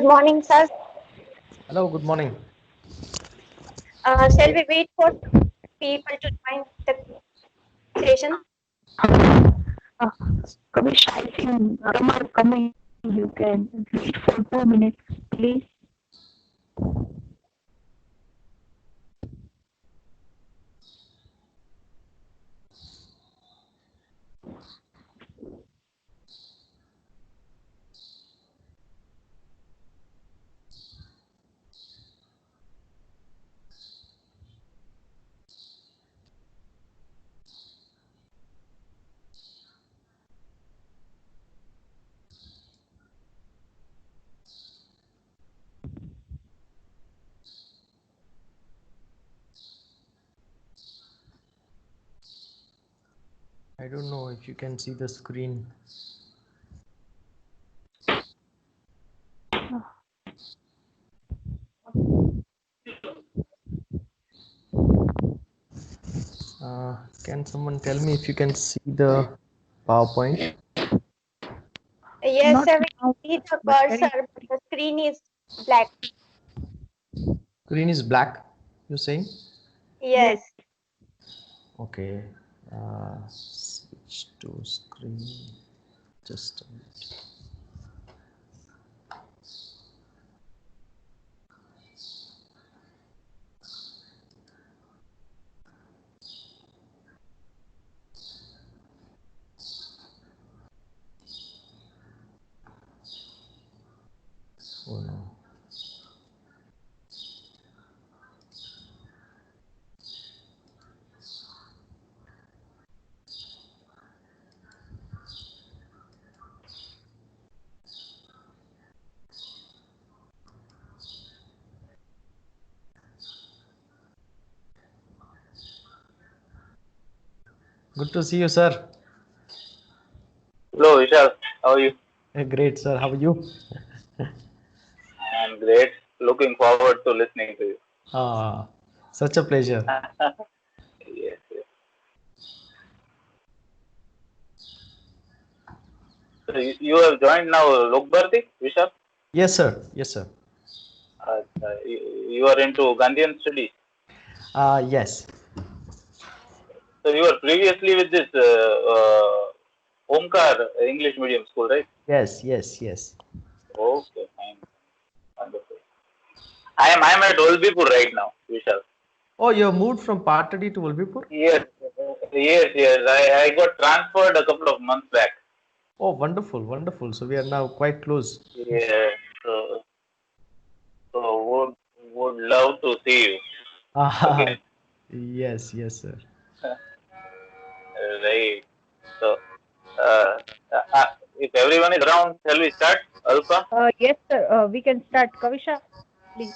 Good morning, sir. Hello, good morning. Shall we wait for people to join the session? Uh, Kavish, I think some are coming. You can wait for 2 minutes, please. I don't know if you can see the screen. Can someone tell me if you can see the PowerPoint? Yes, Not sir. We now, can see the but very cursor, but the screen is black. Screen is black, you're saying? Yes. Okay. Switch to screen. Just a minute. Oh no. Good to see you, sir. Hello, Vishal. How are you? Great, sir. How are you? I'm great. Looking forward to listening to you. Such a pleasure. Yes, yes. So you have joined now Lokbharti, Vishal? Yes, sir. Yes, sir. You are into Gandhian studies. Yes. So you were previously with this Omkar English medium school, right? Yes, yes, yes. Okay, fine. Wonderful. I'm at Olbipur right now, Vishal. Oh, you have moved from Patadi to Ulbipur? Yes, yes. I got transferred a couple of months back. Oh, wonderful, wonderful. So we are now quite close. Yeah. So would love to see you Ah, again. yes, yes, sir. Right. So, uh, uh, if everyone is around, shall we start? Alpha? yes, sir. We can start. Kavisha, please.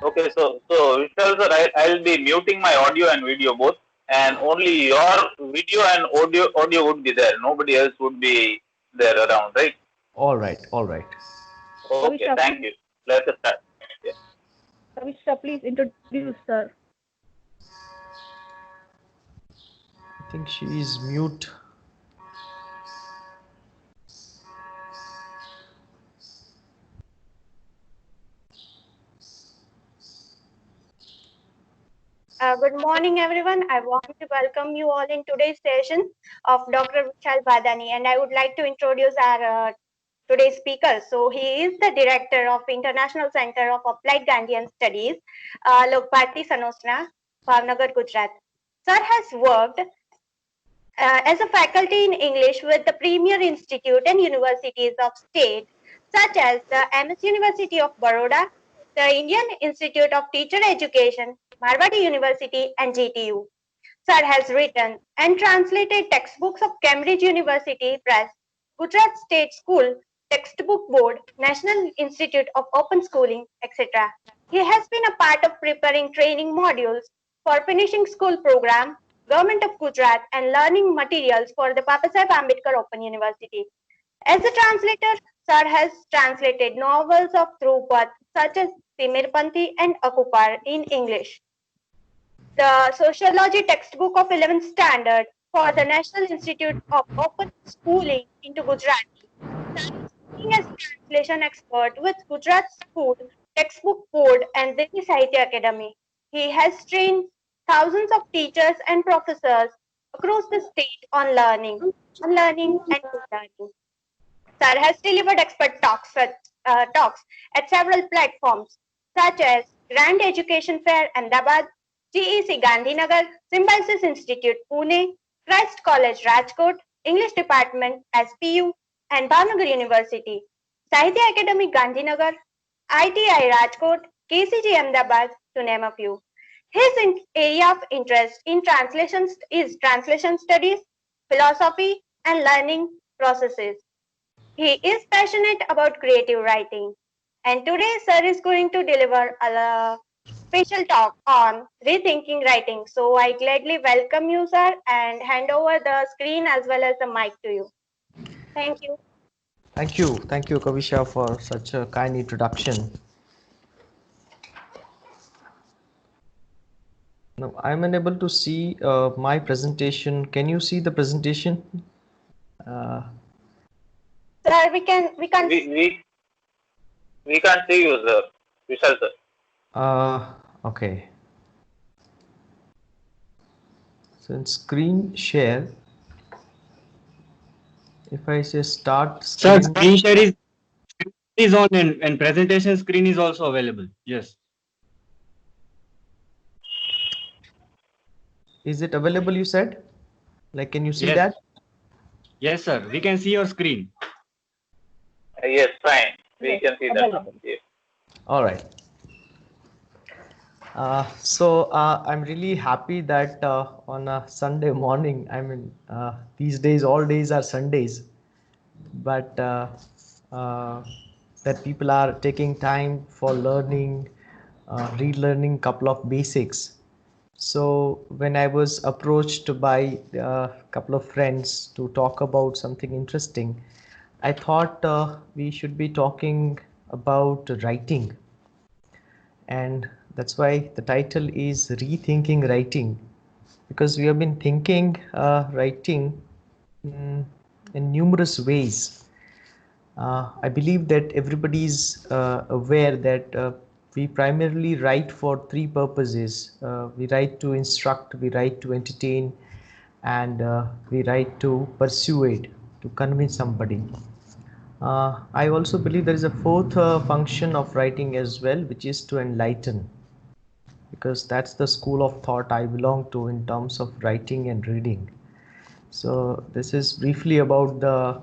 Okay, so Vishal sir, I'll be muting my audio and video both, and only your video and audio would be there. Nobody else would be there around, right? All right, all right. Okay, Kavisha, thank please. you. Let us start. Yeah. Kavisha, please introduce, sir. I think she is mute. Good morning, everyone. I want to welcome you all in today's session of Dr. Vishal Badani, and I would like to introduce our today's speaker. So he is the director of International Center of Applied Gandhian Studies, Lokbharti Sanosna, Bhavnagar, Gujarat. Sir has worked as a faculty in English with the premier institute and universities of state such as the MS University of Baroda, the Indian Institute of Teacher Education, Marwadi University and GTU. Sir has written and translated textbooks of Cambridge University Press, Gujarat State School Textbook Board, National Institute of Open Schooling, etc. He has been a part of preparing training modules for finishing school program, Government of Gujarat, and learning materials for the Babasaheb Ambedkar Open University. As a translator, Sir has translated novels of Dhruvad such as Timirpanthi and Akupar in English. The Sociology textbook of 11th standard for the National Institute of Open Schooling into Gujarati. Sir is working as a translation expert with Gujarat School Textbook Board and Delhi Sahitya Academy. He has trained thousands of teachers and professors across the state on learning, unlearning, and relearning. Sir has delivered expert talks at several platforms such as Grand Education Fair Ahmedabad, GEC Gandhinagar, Symbiosis Institute Pune, Christ College Rajkot, English Department SPU, and Bhavnagar University, Sahitya Academy Gandhinagar, ITI Rajkot, KCG Ahmedabad, to name a few. His area of interest in translations is translation studies, philosophy, and learning processes. He is passionate about creative writing. And today, sir is going to deliver a special talk on rethinking writing. So I gladly welcome you, sir, and hand over the screen as well as the mic to you. Thank you. Thank you, Kavisha, for such a kind introduction. Now, I'm unable to see my presentation. Can you see the presentation? Sir, we can't. We can't see you, sir. Vishal, sir. Okay. So in screen share, if I say start Sir, screen, screen share is on and presentation screen is also available. Yes. is it available, you said? Like, can you see Yes. that? Yes, sir. We can see your screen. Yes, fine. We Yes, can see that. available. Yes. All right. I'm really happy that on a Sunday morning, I mean, these days, all days are Sundays, but uh, that people are taking time for learning, relearning couple of basics. So when I was approached by a couple of friends to talk about something interesting, I thought we should be talking about writing. And that's why the title is Rethinking Writing, because we have been thinking writing in numerous ways. I believe that everybody is aware that we primarily write for three purposes. We write to instruct, we write to entertain, and we write to persuade, to convince somebody. I also believe there is a fourth function of writing as well, which is to enlighten, because that's the school of thought I belong to in terms of writing and reading. So this is briefly about the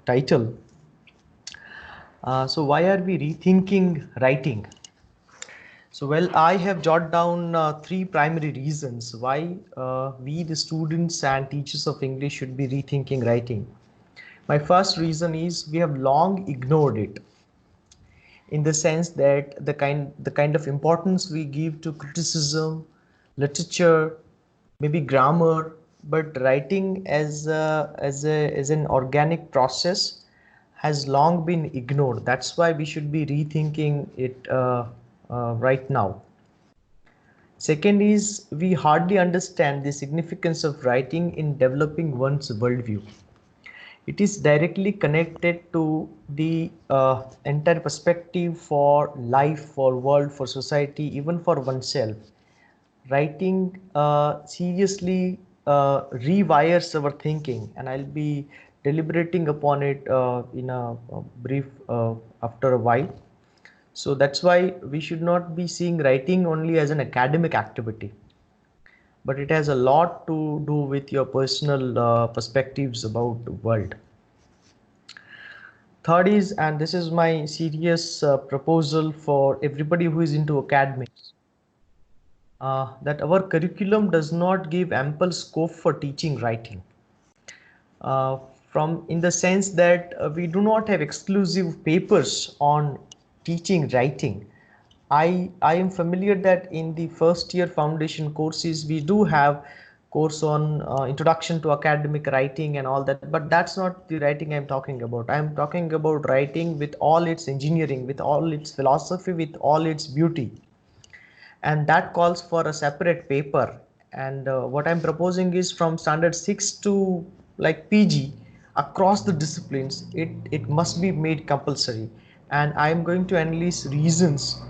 title. So why are we rethinking writing? So well, I have jotted down three primary reasons why we, the students and teachers of English, should be rethinking writing. My first reason is we have long ignored it, in the sense that the kind of importance we give to criticism, literature, maybe grammar, but writing as an organic process has long been ignored. That's why we should be rethinking it right now. Second is we hardly understand the significance of writing in developing one's worldview. It is directly connected to the entire perspective for life, for world, for society, even for oneself. Writing seriously rewires our thinking, and I'll be deliberating upon it in a brief after a while. So that's why we should not be seeing writing only as an academic activity, but it has a lot to do with your personal perspectives about the world. Third is, and this is my serious proposal for everybody who is into academics, that our curriculum does not give ample scope for teaching writing. From in the sense that we do not have exclusive papers on teaching writing. I am familiar that in the first year foundation courses we do have course on introduction to academic writing and all that, but that's not the writing I'm talking about. I'm talking about writing with all its engineering, with all its philosophy, with all its beauty, and that calls for a separate paper. And what I'm proposing is from standard 6 to like PG, across the disciplines, it must be made compulsory. And I am going to analyze reasons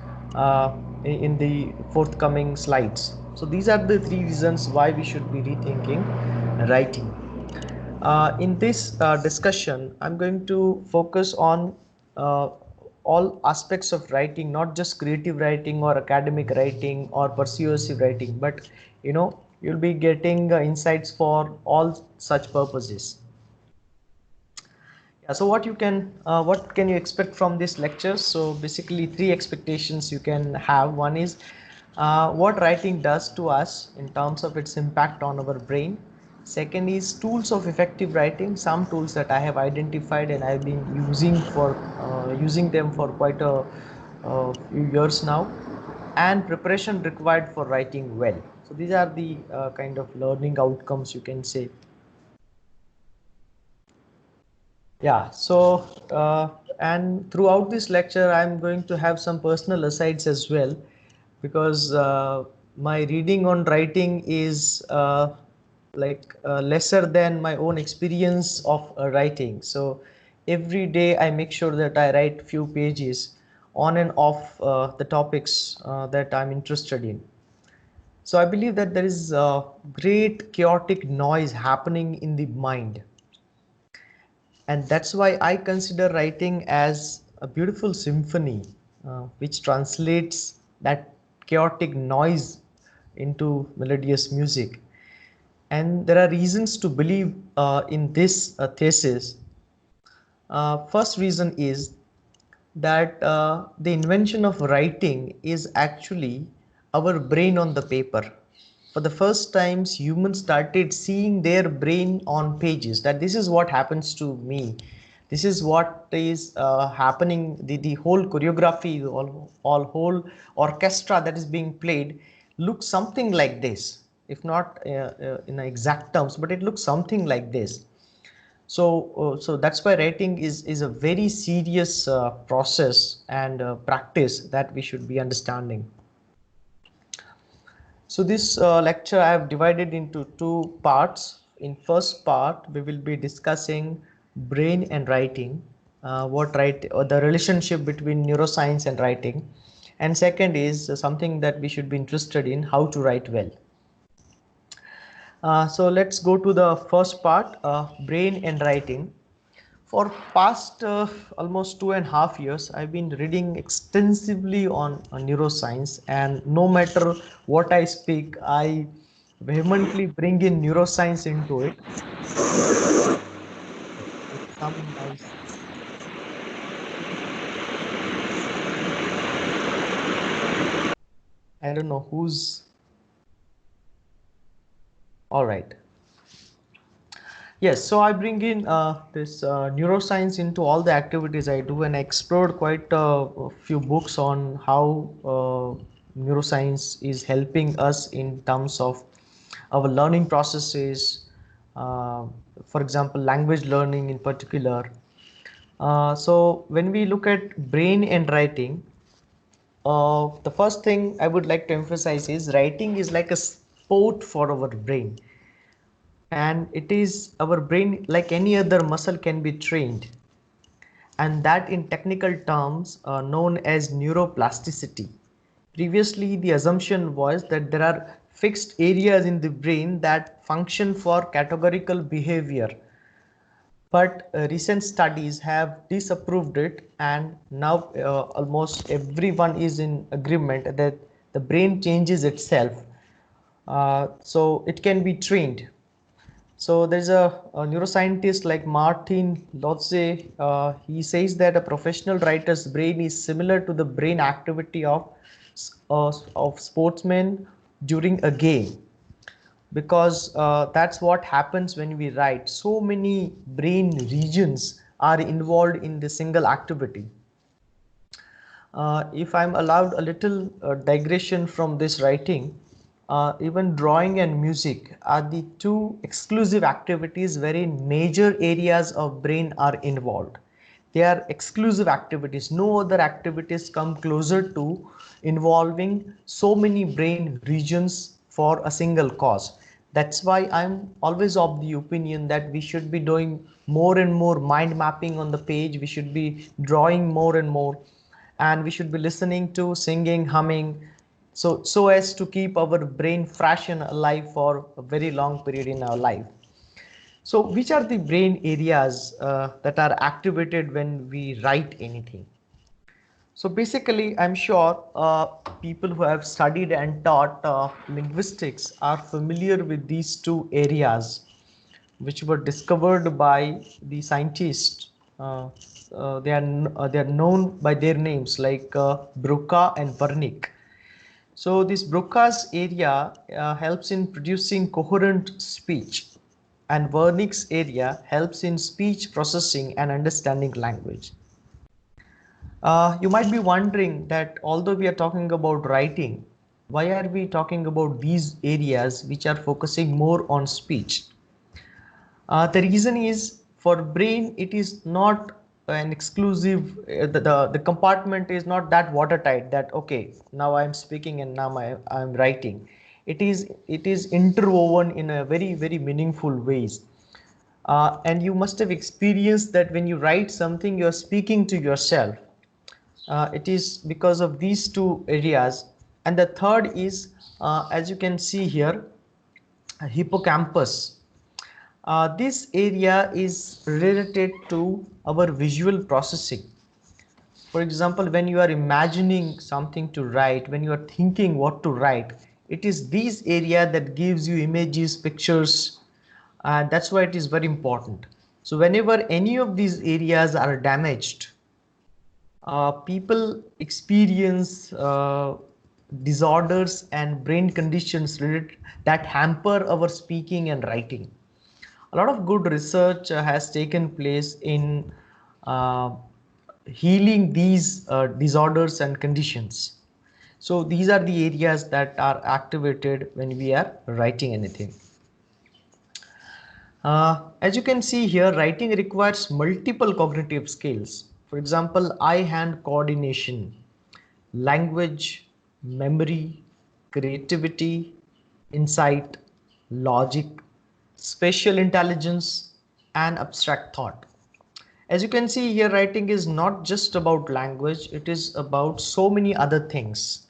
in the forthcoming slides. So these are the three reasons why we should be rethinking writing. In this discussion, I'm going to focus on all aspects of writing, not just creative writing or academic writing or persuasive writing, but you'll be getting insights for all such purposes. Yeah, so what can you expect from this lecture? So basically three expectations you can have. One is what writing does to us in terms of its impact on our brain. Second is tools of effective writing, some tools that I have identified and I've been using them for quite a few years now, and preparation required for writing well. So these are the kind of learning outcomes, you can say. Yeah, so and throughout this lecture, I'm going to have some personal asides as well, because my reading on writing is lesser than my own experience of writing. So every day I make sure that I write few pages on and off the topics that I'm interested in. So I believe that there is great chaotic noise happening in the mind. And that's why I consider writing as a beautiful symphony, which translates that chaotic noise into melodious music. And there are reasons to believe in this thesis. First reason is that the invention of writing is actually our brain on the paper. For the first times, humans started seeing their brain on pages, that this is what happens to me. This is what is happening. The whole choreography, all whole orchestra that is being played looks something like this, if not in exact terms, but it looks something like this. So that's why writing is a very serious process and practice that we should be understanding. So this lecture I have divided into two parts. In first part, we will be discussing brain and writing, the relationship between neuroscience and writing. And second is something that we should be interested in, how to write well. So let's go to the first part, brain and writing. For past almost 2.5 years, I've been reading extensively on neuroscience, and no matter what I speak, I vehemently bring in neuroscience into it. I don't know who's all right. Yes, so I bring in this neuroscience into all the activities I do, and I explored quite a few books on how neuroscience is helping us in terms of our learning processes, for example, language learning in particular. So when we look at brain and writing, the first thing I would like to emphasize is writing is like a sport for our brain. And it is our brain, like any other muscle, can be trained, and that in technical terms known as neuroplasticity. Previously, the assumption was that there are fixed areas in the brain that function for categorical behavior, but recent studies have disapproved it, and now almost everyone is in agreement that the brain changes itself, so it can be trained. So there's a neuroscientist like Martin Lotze. He says that a professional writer's brain is similar to the brain activity of sportsmen during a game, because that's what happens when we write. So many brain regions are involved in the single activity. If I'm allowed a little digression from this writing, even drawing and music are the two exclusive activities wherein major areas of brain are involved. They are exclusive activities. No other activities come closer to involving so many brain regions for a single cause. That's why I'm always of the opinion that we should be doing more and more mind mapping on the page. We should be drawing more and more, and we should be listening to singing, humming, so as to keep our brain fresh and alive for a very long period in our life. So which are the brain areas that are activated when we write anything? So basically, I'm sure people who have studied and taught linguistics are familiar with these two areas, which were discovered by the scientists. They are known by their names like Broca and Wernicke. So this Broca's area helps in producing coherent speech, and Wernicke's area helps in speech processing and understanding language. You might be wondering that although we are talking about writing, why are we talking about these areas which are focusing more on speech? The reason is, for brain it is not an exclusive, the compartment is not that watertight that okay, now I'm speaking and now I'm writing. It is interwoven in a very meaningful ways. And you must have experienced that when you write something, you're speaking to yourself. It is because of these two areas. And the third is, as you can see here, hippocampus. This area is related to our visual processing. For example, when you are imagining something to write, when you are thinking what to write, it is this area that gives you images, pictures, and that's why it is very important. So whenever any of these areas are damaged, people experience disorders and brain conditions that hamper our speaking and writing. A lot of good research has taken place in uh, healing these disorders and conditions. So these are the areas that are activated when we are writing anything. As you can see here, writing requires multiple cognitive skills. For example, eye-hand coordination, language, memory, creativity, insight, logic, spatial intelligence, and abstract thought. As you can see here, writing is not just about language, it is about so many other things.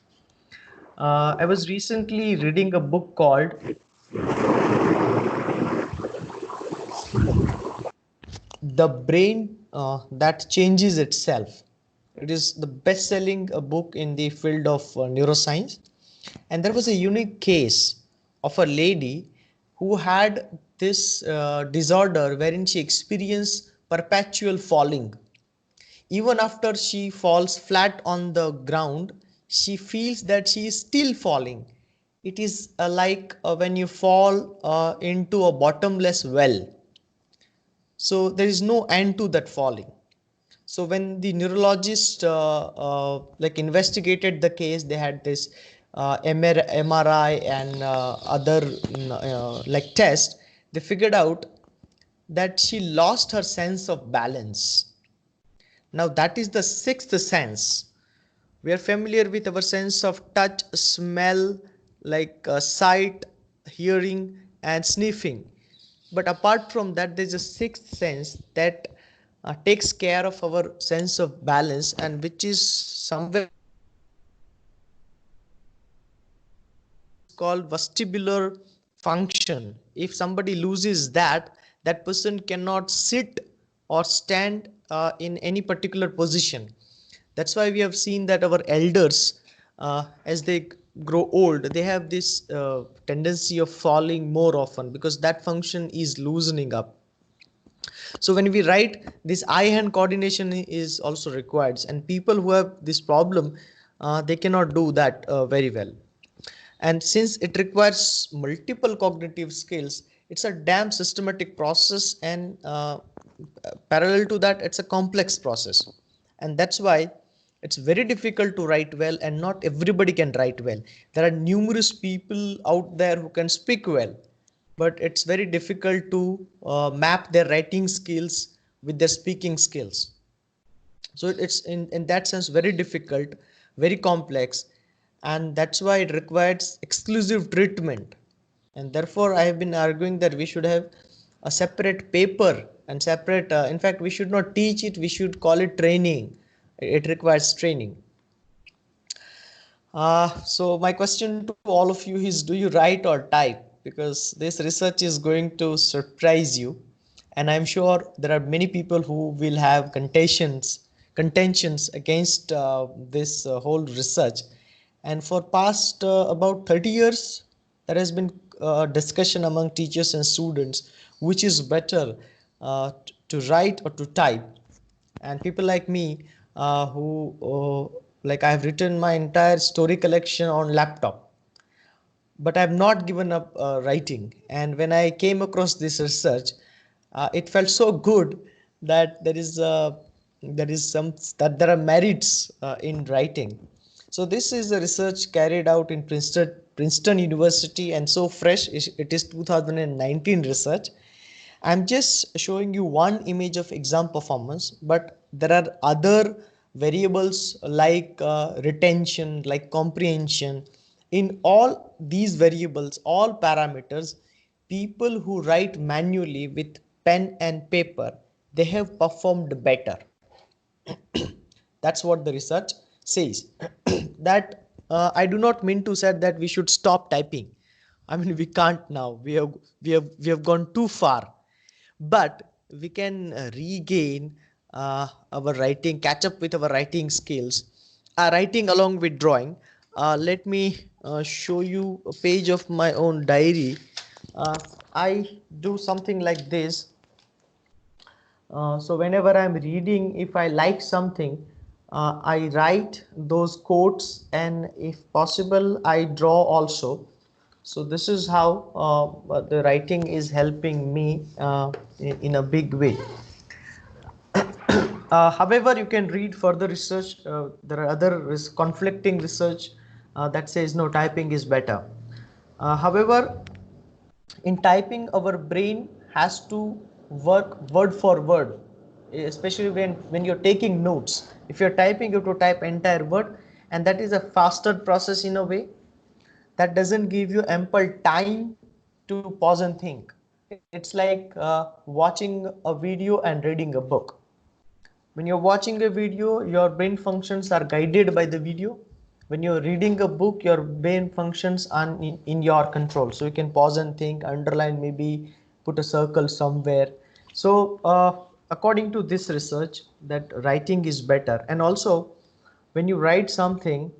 I was recently reading a book called The Brain That Changes Itself. It is the best-selling book in the field of neuroscience. And there was a unique case of a lady who had this disorder wherein she experienced perpetual falling. Even after she falls flat on the ground, she feels that she is still falling. It is like when you fall into a bottomless well. So there is no end to that falling. So when the neurologist like investigated the case, they had this MRI and other like test. They figured out that she lost her sense of balance. Now that is the sixth sense. We are familiar with our sense of touch, smell, like sight, hearing, and sniffing. But apart from that, there's a sixth sense that takes care of our sense of balance, and which is somewhere called vestibular function. If somebody loses that, that person cannot sit or stand in any particular position. That's why we have seen that our elders, as they grow old, they have this tendency of falling more often because that function is loosening up. So when we write, this eye-hand coordination is also required, and people who have this problem, they cannot do that very well. And since it requires multiple cognitive skills, it's a damn systematic process, and parallel to that, it's a complex process. And that's why it's very difficult to write well, and not everybody can write well. There are numerous people out there who can speak well, but it's very difficult to map their writing skills with their speaking skills. So it's in that sense very difficult, very complex, and that's why it requires exclusive treatment. And therefore, I have been arguing that we should have a separate paper and separate, in fact, we should not teach it, we should call it training. It requires training. So my question to all of you is, do you write or type? Because this research is going to surprise you. And I'm sure there are many people who will have contentions against this whole research. And for past about 30 years, there has been discussion among teachers and students, which is better to write or to type. And people like me who like I have written my entire story collection on laptop, but I have not given up writing. And when I came across this research, it felt so good that there are merits in writing. So this is a research carried out in Princeton University, and so fresh it is 2019 research. I'm just showing you one image of exam performance, but there are other variables like retention, like comprehension. In all these variables, all parameters, people who write manually with pen and paper, they have performed better. That's what the research says. That I do not mean to say that we should stop typing. I mean, we can't now. We have gone too far, but we can regain our writing, catch up with our writing skills, writing along with drawing. Let me show you a page of my own diary. I do something like this. So whenever I'm reading, if I like something, I write those quotes, and if possible, I draw also. So this is how the writing is helping me in a big way. However, you can read further research. There are other conflicting research that says no, typing is better. However, in typing, our brain has to work word for word, especially when you're taking notes. If you're typing, you have to type entire word, and that is a faster process in a way. That doesn't give you ample time to pause and think. It's like watching a video and reading a book. When you're watching a video, your brain functions are guided by the video. When you're reading a book, your brain functions are in your control. So you can pause and think, underline, maybe put a circle somewhere. So according to this research, that writing is better. And also, when you write something,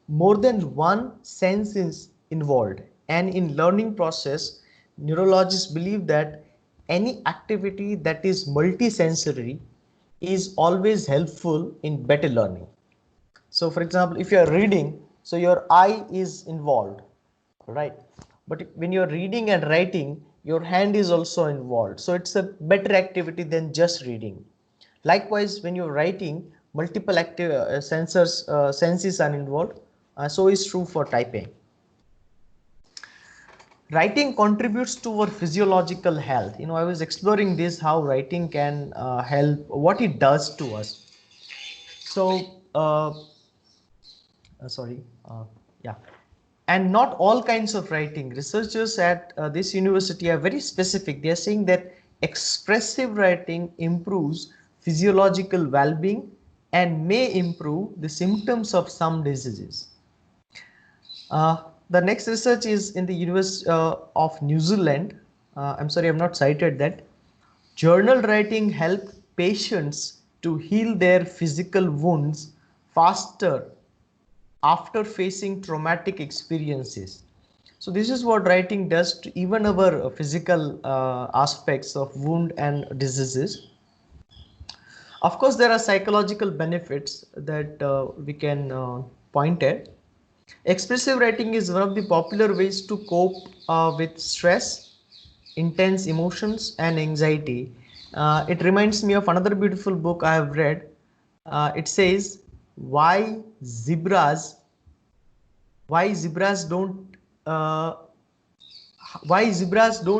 more than one sense is involved. And in learning process, neurologists believe that any activity that is multisensory is always helpful in better learning. So for example, if you are reading, so your eye is involved, right? But when you're reading and writing, your hand is also involved. So it's a better activity than just reading. Likewise, when you're writing, multiple senses are involved. So is true for typing. Writing contributes to our physiological health. I was exploring this, how writing can help, what it does to us. So yeah, and not all kinds of writing. Researchers at this university are very specific. They are saying that expressive writing improves physiological well-being and may improve the symptoms of some diseases. The next research is in the University of New Zealand. I'm sorry, I've not cited that. Journal writing helped patients to heal their physical wounds faster after facing traumatic experiences. So this is what writing does to even our physical aspects of wound and diseases. Of course, there are psychological benefits that we can point at. Expressive writing is one of the popular ways to cope with stress, intense emotions, and anxiety. It reminds me of another beautiful book I have read. It says why zebras don't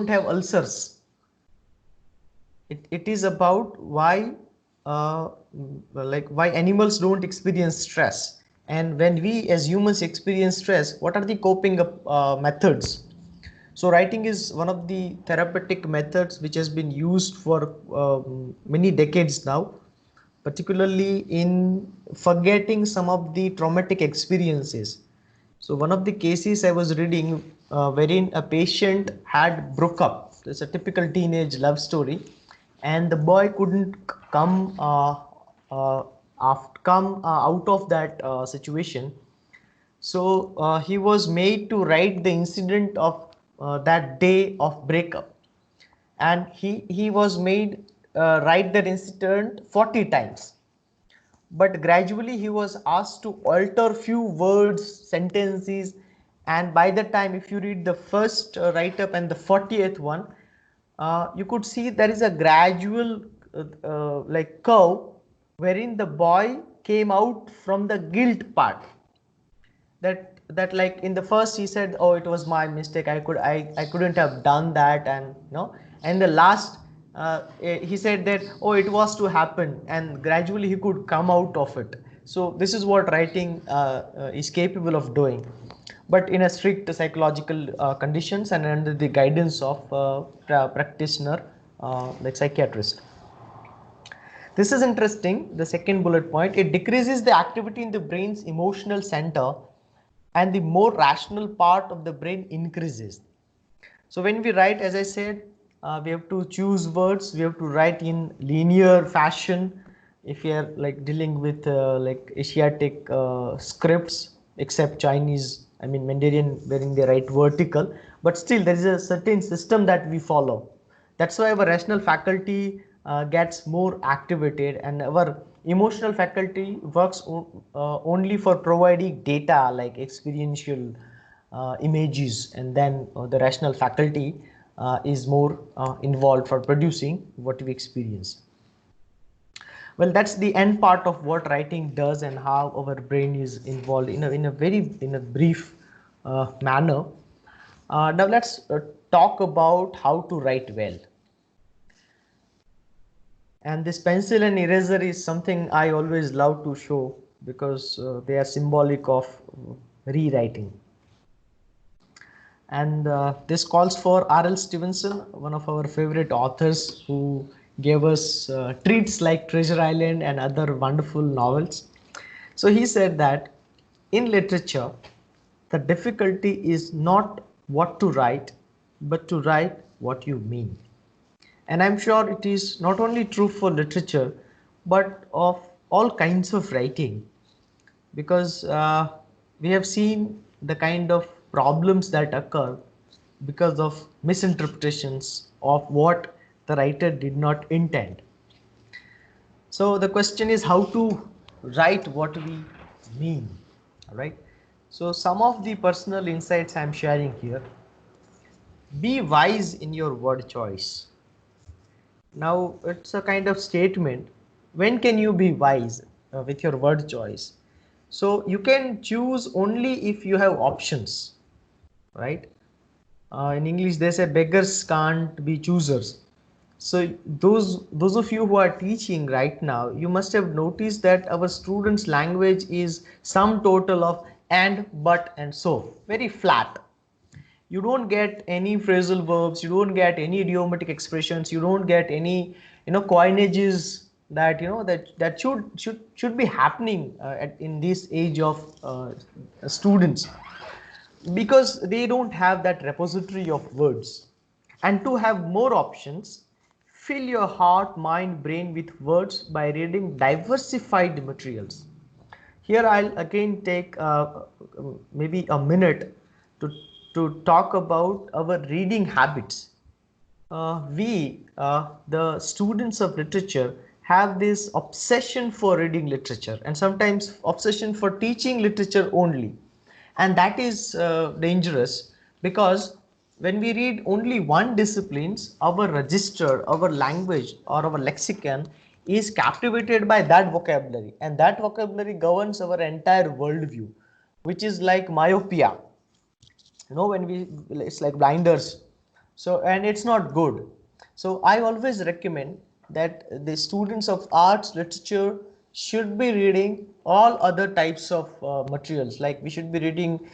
have ulcers. It is about why why animals don't experience stress. And when we as humans experience stress, what are the coping methods? So writing is one of the therapeutic methods which has been used for many decades now, particularly in forgetting some of the traumatic experiences. So one of the cases I was reading wherein a patient had broke up. It's a typical teenage love story, and the boy couldn't uh, come out of that situation. So he was made to write the incident of that day of breakup, and he was made write that incident 40 times. But gradually he was asked to alter few words, sentences, and by the time, if you read the first write up and the 40th one, you could see there is a gradual like curve wherein the boy came out from the guilt part. That like in the first he said, oh, it was my mistake, I couldn't have done that, and and the last he said that, oh, it was to happen, and gradually he could come out of it. So this is what writing is capable of doing, but in a strict psychological conditions and under the guidance of practitioner like psychiatrist. This is interesting. The second bullet point, it decreases the activity in the brain's emotional center and the more rational part of the brain increases. So when we write, as I said, we have to choose words, we have to write in linear fashion. If you are like dealing with like Asiatic scripts, except Chinese, I mean Mandarin, wherein they write vertical, but still there is a certain system that we follow. That's why our rational faculty gets more activated, and our emotional faculty works only for providing data like experiential images, and then the rational faculty is more involved for producing what we experience. Well, that's the end part of what writing does and how our brain is involved in a brief manner. Now let's talk about how to write well. And this pencil and eraser is something I always love to show because they are symbolic of rewriting. And this calls for R.L. Stevenson, one of our favorite authors who gave us treats like Treasure Island and other wonderful novels. So he said that in literature, the difficulty is not what to write, but to write what you mean. And I'm sure it is not only true for literature, but of all kinds of writing, because we have seen the kind of problems that occur because of misinterpretations of what the writer did not intend. So the question is how to write what we mean, all right? So some of the personal insights I'm sharing here. Be wise in your word choice. Now it's a kind of statement. When can you be wise with your word choice? So you can choose only if you have options, right? In English they say beggars can't be choosers. So those of you who are teaching right now, you must have noticed that our students' language is sum total of and, but, and so, very flat. You don't get any phrasal verbs, you don't get any idiomatic expressions, you don't get any coinages that that should be happening in this age of students, because they don't have that repository of words. And to have more options, fill your heart, mind, brain with words by reading diversified materials. Here I'll again take maybe a minute to talk about our reading habits. The students of literature, have this obsession for reading literature, and sometimes obsession for teaching literature only. And that is dangerous, because when we read only one disciplines, our register, our language, or our lexicon is captivated by that vocabulary, and that vocabulary governs our entire worldview, which is like myopia. When it's like blinders. So, and it's not good. So I always recommend that the students of arts, literature should be reading all other types of materials. Like we should be reading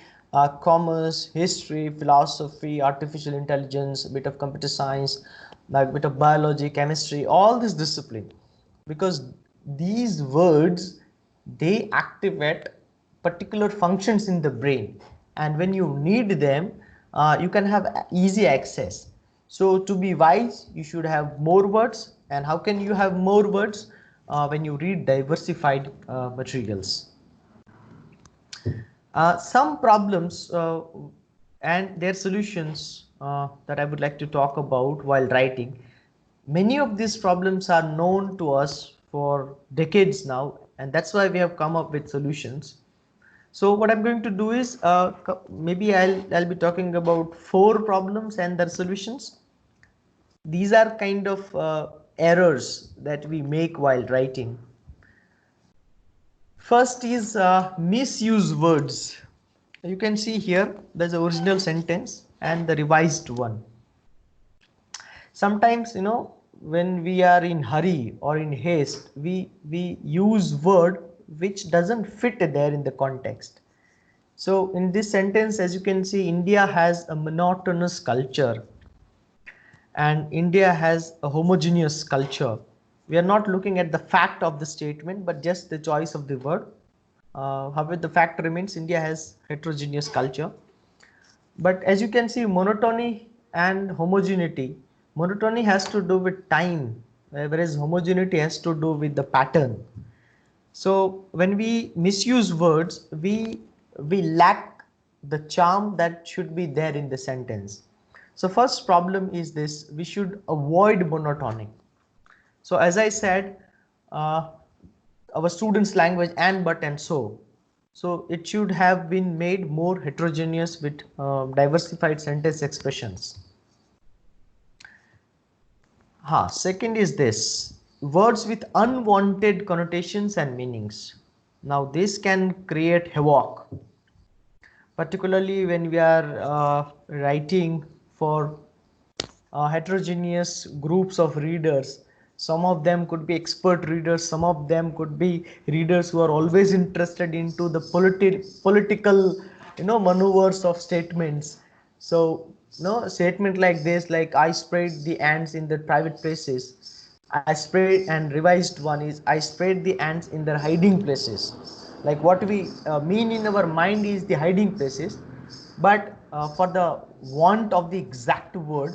commerce, history, philosophy, artificial intelligence, a bit of computer science, a bit of biology, chemistry, all this discipline, because these words, they activate particular functions in the brain, and when you need them, you can have easy access. So to be wise, you should have more words. And how can you have more words? When you read diversified materials. Some problems and their solutions that I would like to talk about while writing. Many of these problems are known to us for decades now, and that's why we have come up with solutions. So what I'm going to do is maybe I'll be talking about 4 problems and their solutions. These are kind of errors that we make while writing. First is misuse words. You can see here there's the original sentence and the revised one. Sometimes, when we are in hurry or in haste, we use word which doesn't fit there in the context. So in this sentence, as you can see, India has a monotonous culture and India has a homogeneous culture. We are not looking at the fact of the statement, but just the choice of the word. However, the fact remains India has heterogeneous culture. But as you can see, monotony and homogeneity. Monotony has to do with time, whereas homogeneity has to do with the pattern. So when we misuse words, we lack the charm that should be there in the sentence. So first problem is this: we should avoid monotony. So as I said, our students' language and, but, and so. So it should have been made more heterogeneous with diversified sentence expressions. Second is this: words with unwanted connotations and meanings. Now this can create havoc, particularly when we are writing for heterogeneous groups of readers. Some of them could be expert readers, some of them could be readers who are always interested into the political maneuvers of statements. So a statement like this, like I sprayed the ants in their private places, I sprayed, and revised one is I sprayed the ants in their hiding places. Like what we mean in our mind is the hiding places, but for the want of the exact word,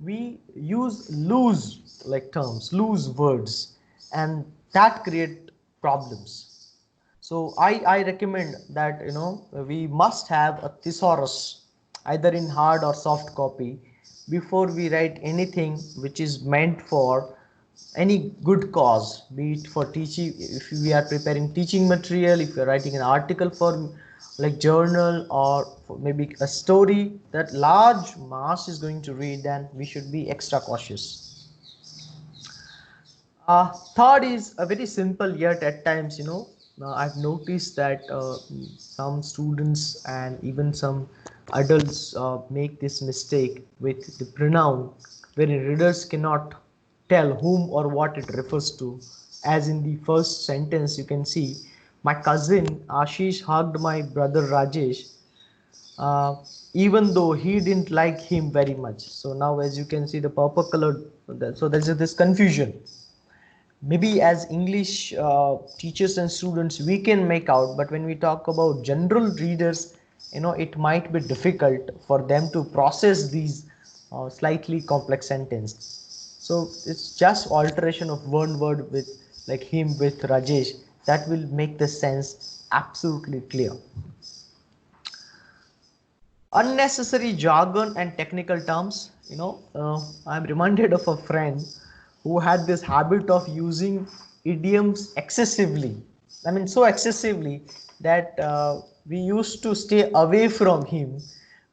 we use loose terms, loose words, and that create problems. So I recommend that we must have a thesaurus either in hard or soft copy before we write anything which is meant for any good cause, be it for teaching, if we are preparing teaching material, if you're writing an article for like journal, or maybe a story that large mass is going to read, then we should be extra cautious. Third is a very simple, yet at times I've noticed that some students and even some adults make this mistake with the pronoun, wherein readers cannot tell whom or what it refers to. As in the first sentence, you can see, my cousin Ashish hugged my brother Rajesh, even though he didn't like him very much. So now, as you can see, the purple colored, so there's this confusion. Maybe as English teachers and students we can make out, but when we talk about general readers, it might be difficult for them to process these slightly complex sentences. So it's just alteration of one word with like him with Rajesh that will make the sense absolutely clear. Unnecessary jargon and technical terms. I'm reminded of a friend who had this habit of using idioms excessively. I mean, so excessively that we used to stay away from him,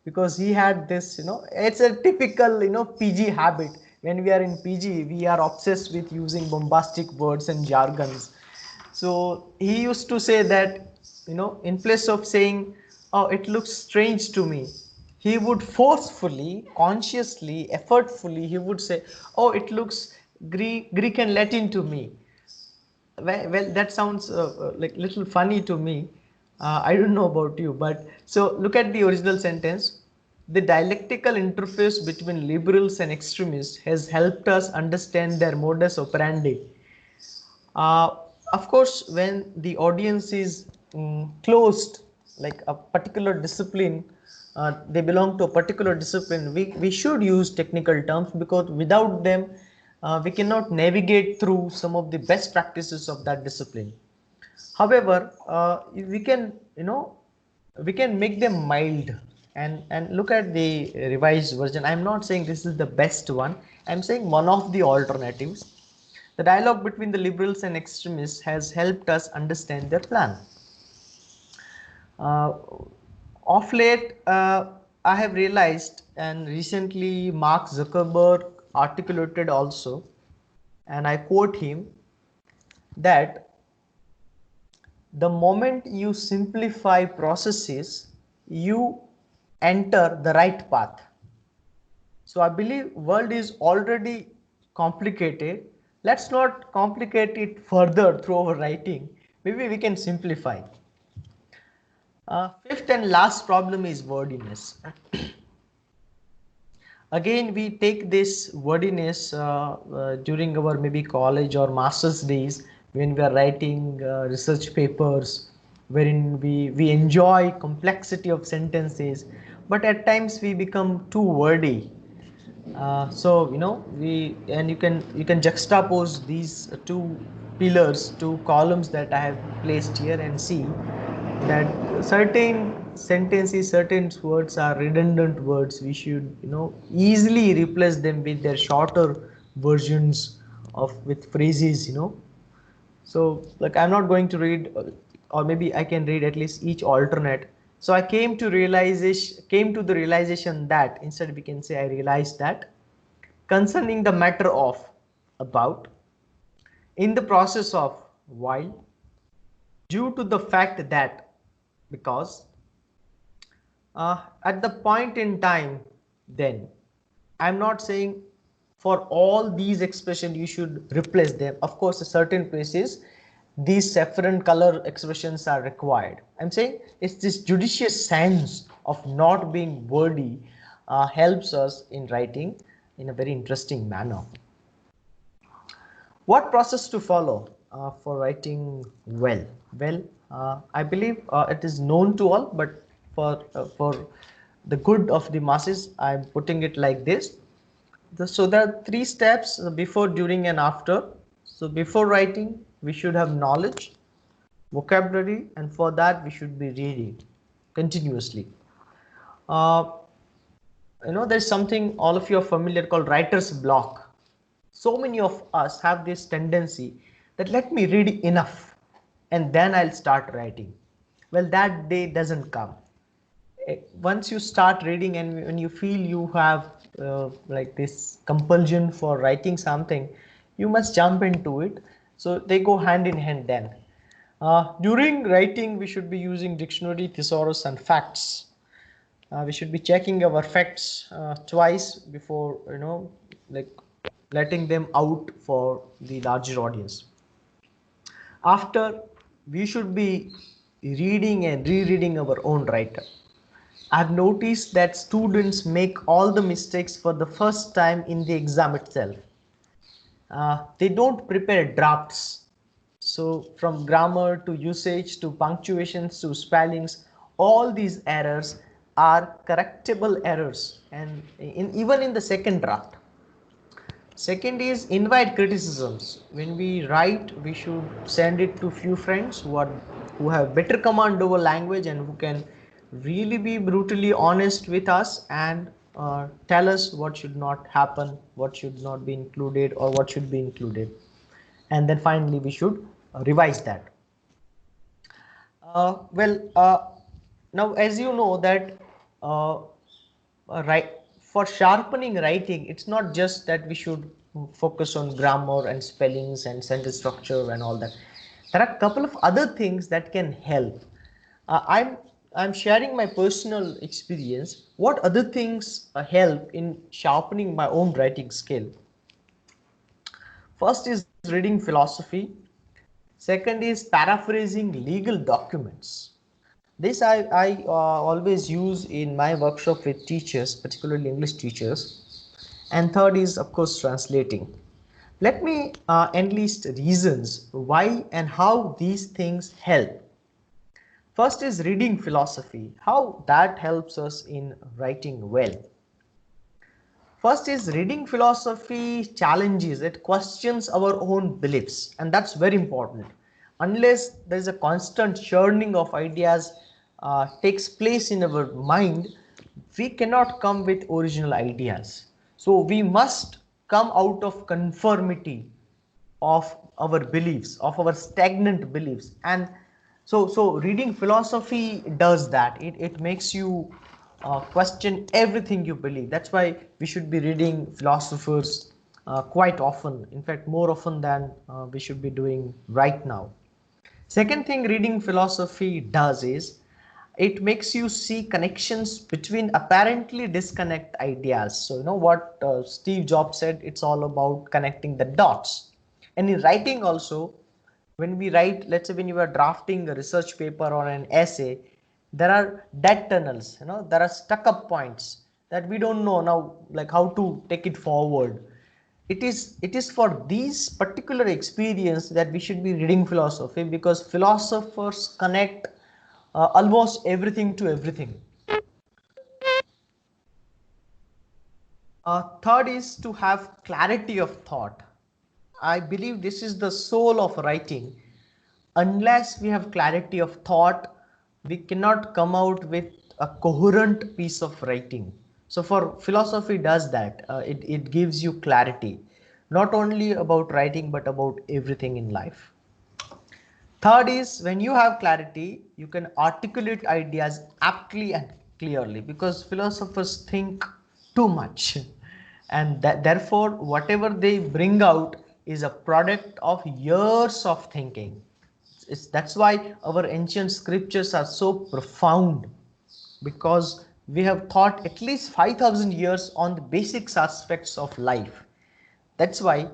because he had this, it's a typical, PG habit. When we are in PG, we are obsessed with using bombastic words and jargons. So he used to say that, in place of saying, oh, it looks strange to me, he would forcefully, consciously, effortfully, he would say, oh, it looks Greek and Latin to me. Well, that sounds like little funny to me, I don't know about you, but so look at the original sentence. The dialectical interface between liberals and extremists has helped us understand their modus operandi. Uh, of course, when the audience is closed, like a particular discipline, they belong to a particular discipline, we should use technical terms, because without them, we cannot navigate through some of the best practices of that discipline. However, we can, we can make them mild, and look at the revised version. I'm not saying this is the best one. I'm saying one of the alternatives. The dialogue between the liberals and extremists has helped us understand their plan. Uh, of late, I have realized, and recently Mark Zuckerberg articulated also, and I quote him, that the moment you simplify processes, you enter the right path. So I believe world is already complicated. Let's not complicate it further through our writing. Maybe we can simplify. Fifth and last problem is wordiness. Again, we take this wordiness during our maybe college or master's days, when we are writing research papers, wherein we enjoy complexity of sentences, but at times we become too wordy. So you can juxtapose these two pillars, two columns that I have placed here, and see that certain sentences, certain words are redundant words. We should easily replace them with their shorter versions of with phrases. So like I'm not going to read, or maybe I can read at least each alternate. So I came to the realization that instead we can say I realized that concerning the matter of, about, in the process of, while, due to the fact that, because, at the point in time, then. I'm not saying for all these expressions you should replace them. Of course, in certain places these saffron color expressions are required. I'm saying it's this judicious sense of not being wordy helps us in writing in a very interesting manner. What process to follow for writing well? Well, I believe it is known to all, but for the good of the masses, I'm putting it like this. So there are 3 steps: before, during, and after. So before writing, we should have knowledge, vocabulary, and for that we should be reading continuously. Uh, there's something all of you are familiar called writer's block. So many of us have this tendency that let me read enough and then I'll start writing. Well, that day doesn't come. Once you start reading and when you feel you have like this compulsion for writing something, you must jump into it. So they go hand in hand then. During writing, we should be using dictionary, thesaurus, and facts. We should be checking our facts twice before like letting them out for the larger audience. After, we should be reading and rereading our own writer. I've noticed that students make all the mistakes for the first time in the exam itself. They don't prepare drafts. So from grammar to usage to punctuations to spellings, all these errors are correctable errors, and even in the second draft. Second is invite criticisms. When we write, we should send it to few friends who have better command over language and who can really be brutally honest with us and tell us what should not happen, what should not be included, or what should be included. And then finally, we should revise that. Now as you know that for sharpening writing, it's not just that we should focus on grammar and spellings and sentence structure and all that. There are a couple of other things that can help. I'm sharing my personal experience. What other things help in sharpening my own writing skill? First is reading philosophy. Second is paraphrasing legal documents. This I always use in my workshop with teachers, particularly English teachers. And third is, of course, translating. Let me enlist reasons why and how these things help. First is reading philosophy, how that helps us in writing well. First is reading philosophy challenges, it questions our own beliefs, and that's very important. Unless there is a constant churning of ideas takes place in our mind, we cannot come with original ideas. So we must come out of conformity of our beliefs, of our stagnant beliefs. And so reading philosophy does that. It makes you question everything you believe. That's why we should be reading philosophers quite often, in fact more often than we should be doing right now. Second thing reading philosophy does is it makes you see connections between apparently disconnect ideas. So you know what Steve Jobs said, it's all about connecting the dots. And in writing also, when we write, let's say when you are drafting a research paper or an essay, there are dead tunnels, there are stuck up points that we don't know now, like how to take it forward. It is for these particular experience that we should be reading philosophy, because philosophers connect almost everything to everything. Third is to have clarity of thought. I believe this is the soul of writing. Unless we have clarity of thought, we cannot come out with a coherent piece of writing. So for philosophy does that. It gives you clarity, not only about writing, but about everything in life. Third is when you have clarity, you can articulate ideas aptly and clearly, because philosophers think too much. And therefore, whatever they bring out is a product of years of thinking. That's why our ancient scriptures are so profound, because we have thought at least 5,000 years on the basic aspects of life. That's why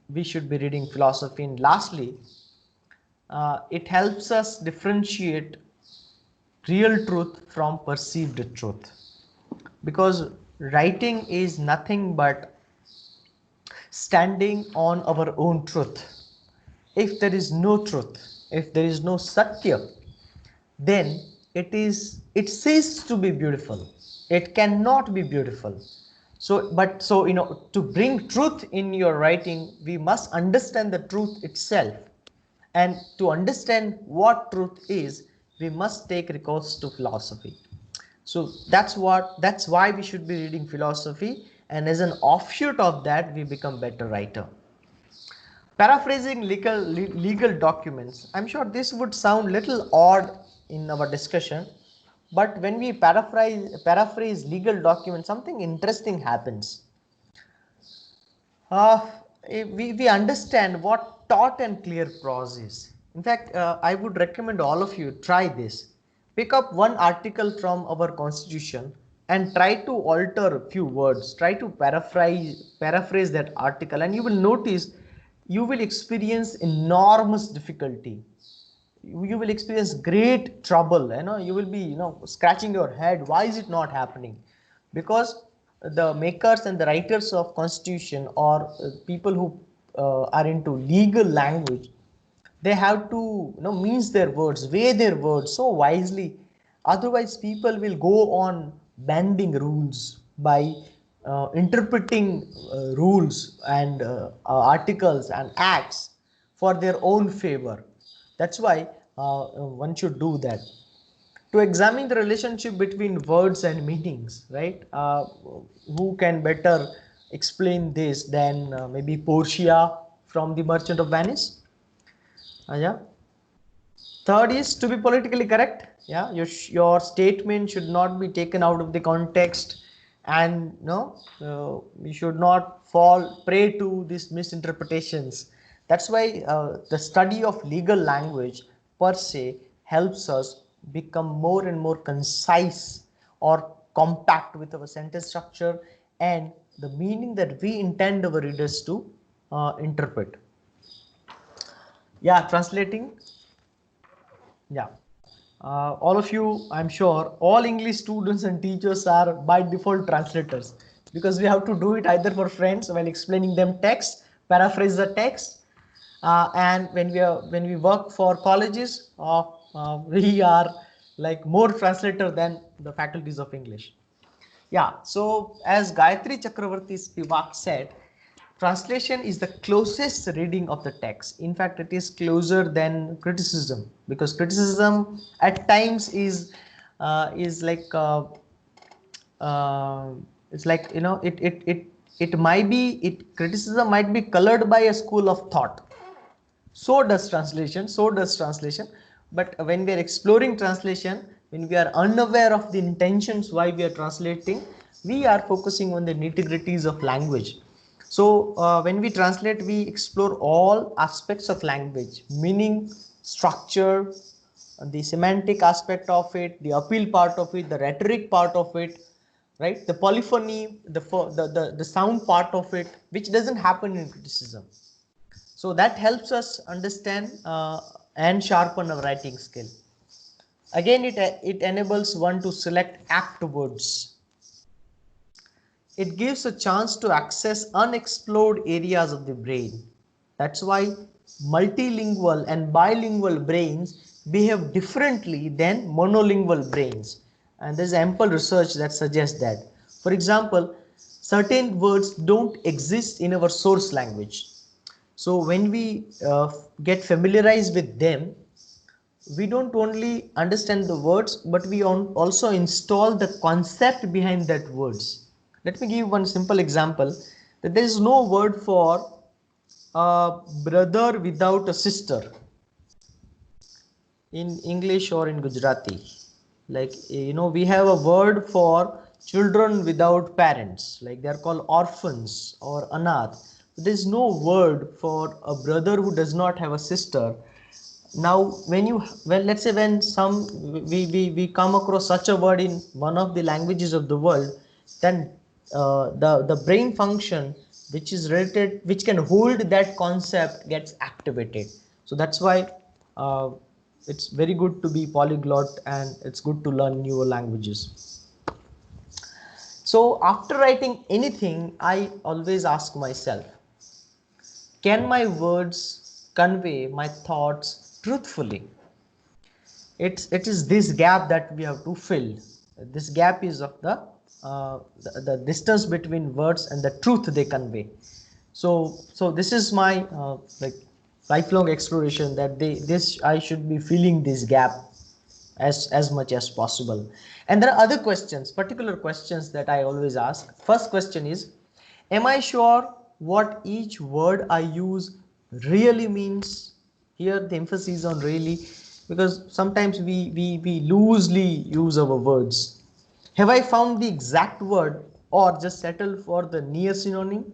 we should be reading philosophy. And lastly, it helps us differentiate real truth from perceived truth, because writing is nothing but standing on our own truth. If there is no truth, if there is no satya, then it ceases to be beautiful. It cannot be beautiful. So to bring truth in your writing, we must understand the truth itself. And to understand what truth is, we must take recourse to philosophy. So that's why we should be reading philosophy, and as an offshoot of that, we become better writer. Paraphrasing legal documents. I'm sure this would sound little odd in our discussion, but when we paraphrase legal documents, something interesting happens. We understand what taut and clear prose is. In fact, I would recommend all of you try this. Pick up one article from our constitution and try to alter a few words. Try to paraphrase that article, and you will notice you will experience enormous difficulty. You will experience great trouble. You will be scratching your head. Why is it not happening? Because the makers and the writers of constitution, or people who are into legal language, they have to means their words, weigh their words so wisely. Otherwise people will go on bending rules by interpreting rules and articles and acts for their own favor. That's why one should do that. To examine the relationship between words and meanings, right? Who can better explain this than maybe Portia from The Merchant of Venice? Yeah. Third is to be politically correct. Yeah, your statement should not be taken out of the context, and you should not fall prey to these misinterpretations. That's why the study of legal language per se helps us become more and more concise or compact with our sentence structure and the meaning that we intend our readers to interpret. Yeah, translating. Yeah. all of you, I'm sure, all English students and teachers are by default translators, because we have to do it either for friends while explaining them text, paraphrase the text, and when we work for colleges, we are like more translator than the faculties of English. Yeah, so as Gayatri Chakravarti Spivak said, translation is the closest reading of the text. In fact, it is closer than criticism, because criticism at times is like uh, it's like, you know, it might be, it criticism might be colored by a school of thought. So does translation, but when we are exploring translation, when we are unaware of the intentions why we are translating, we are focusing on the nitty-gritties of language. So when we translate, we explore all aspects of language: meaning, structure, the semantic aspect of it, the appeal part of it, the rhetoric part of it, right, the polyphony, the sound part of it, which doesn't happen in criticism. So that helps us understand and sharpen our writing skill. Again, it enables one to select apt words. It gives a chance to access unexplored areas of the brain. That's why multilingual and bilingual brains behave differently than monolingual brains. And there's ample research that suggests that. For example, certain words don't exist in our source language. So when we get familiarized with them, we don't only understand the words, but we also install the concept behind that words. Let me give one simple example, that there is no word for a brother without a sister in English or in Gujarati. Like, you know, we have a word for children without parents, like they are called orphans or anath. There is no word for a brother who does not have a sister. Now when you, well, let's say when we come across such a word in one of the languages of the world, then the brain function which is related, which can hold that concept, gets activated. So that's why it's very good to be polyglot, and it's good to learn newer languages. So after writing anything, I always ask myself, can my words convey my thoughts truthfully? It is this gap that we have to fill. This gap is of the distance between words and the truth they convey. So this is my like lifelong exploration, that I should be filling this gap as much as possible. And there are other questions, particular questions that I always ask. First question is, am I sure what each word I use really means? Here the emphasis is on really, because sometimes we loosely use our words. Have I found the exact word or just settle for the near synonym?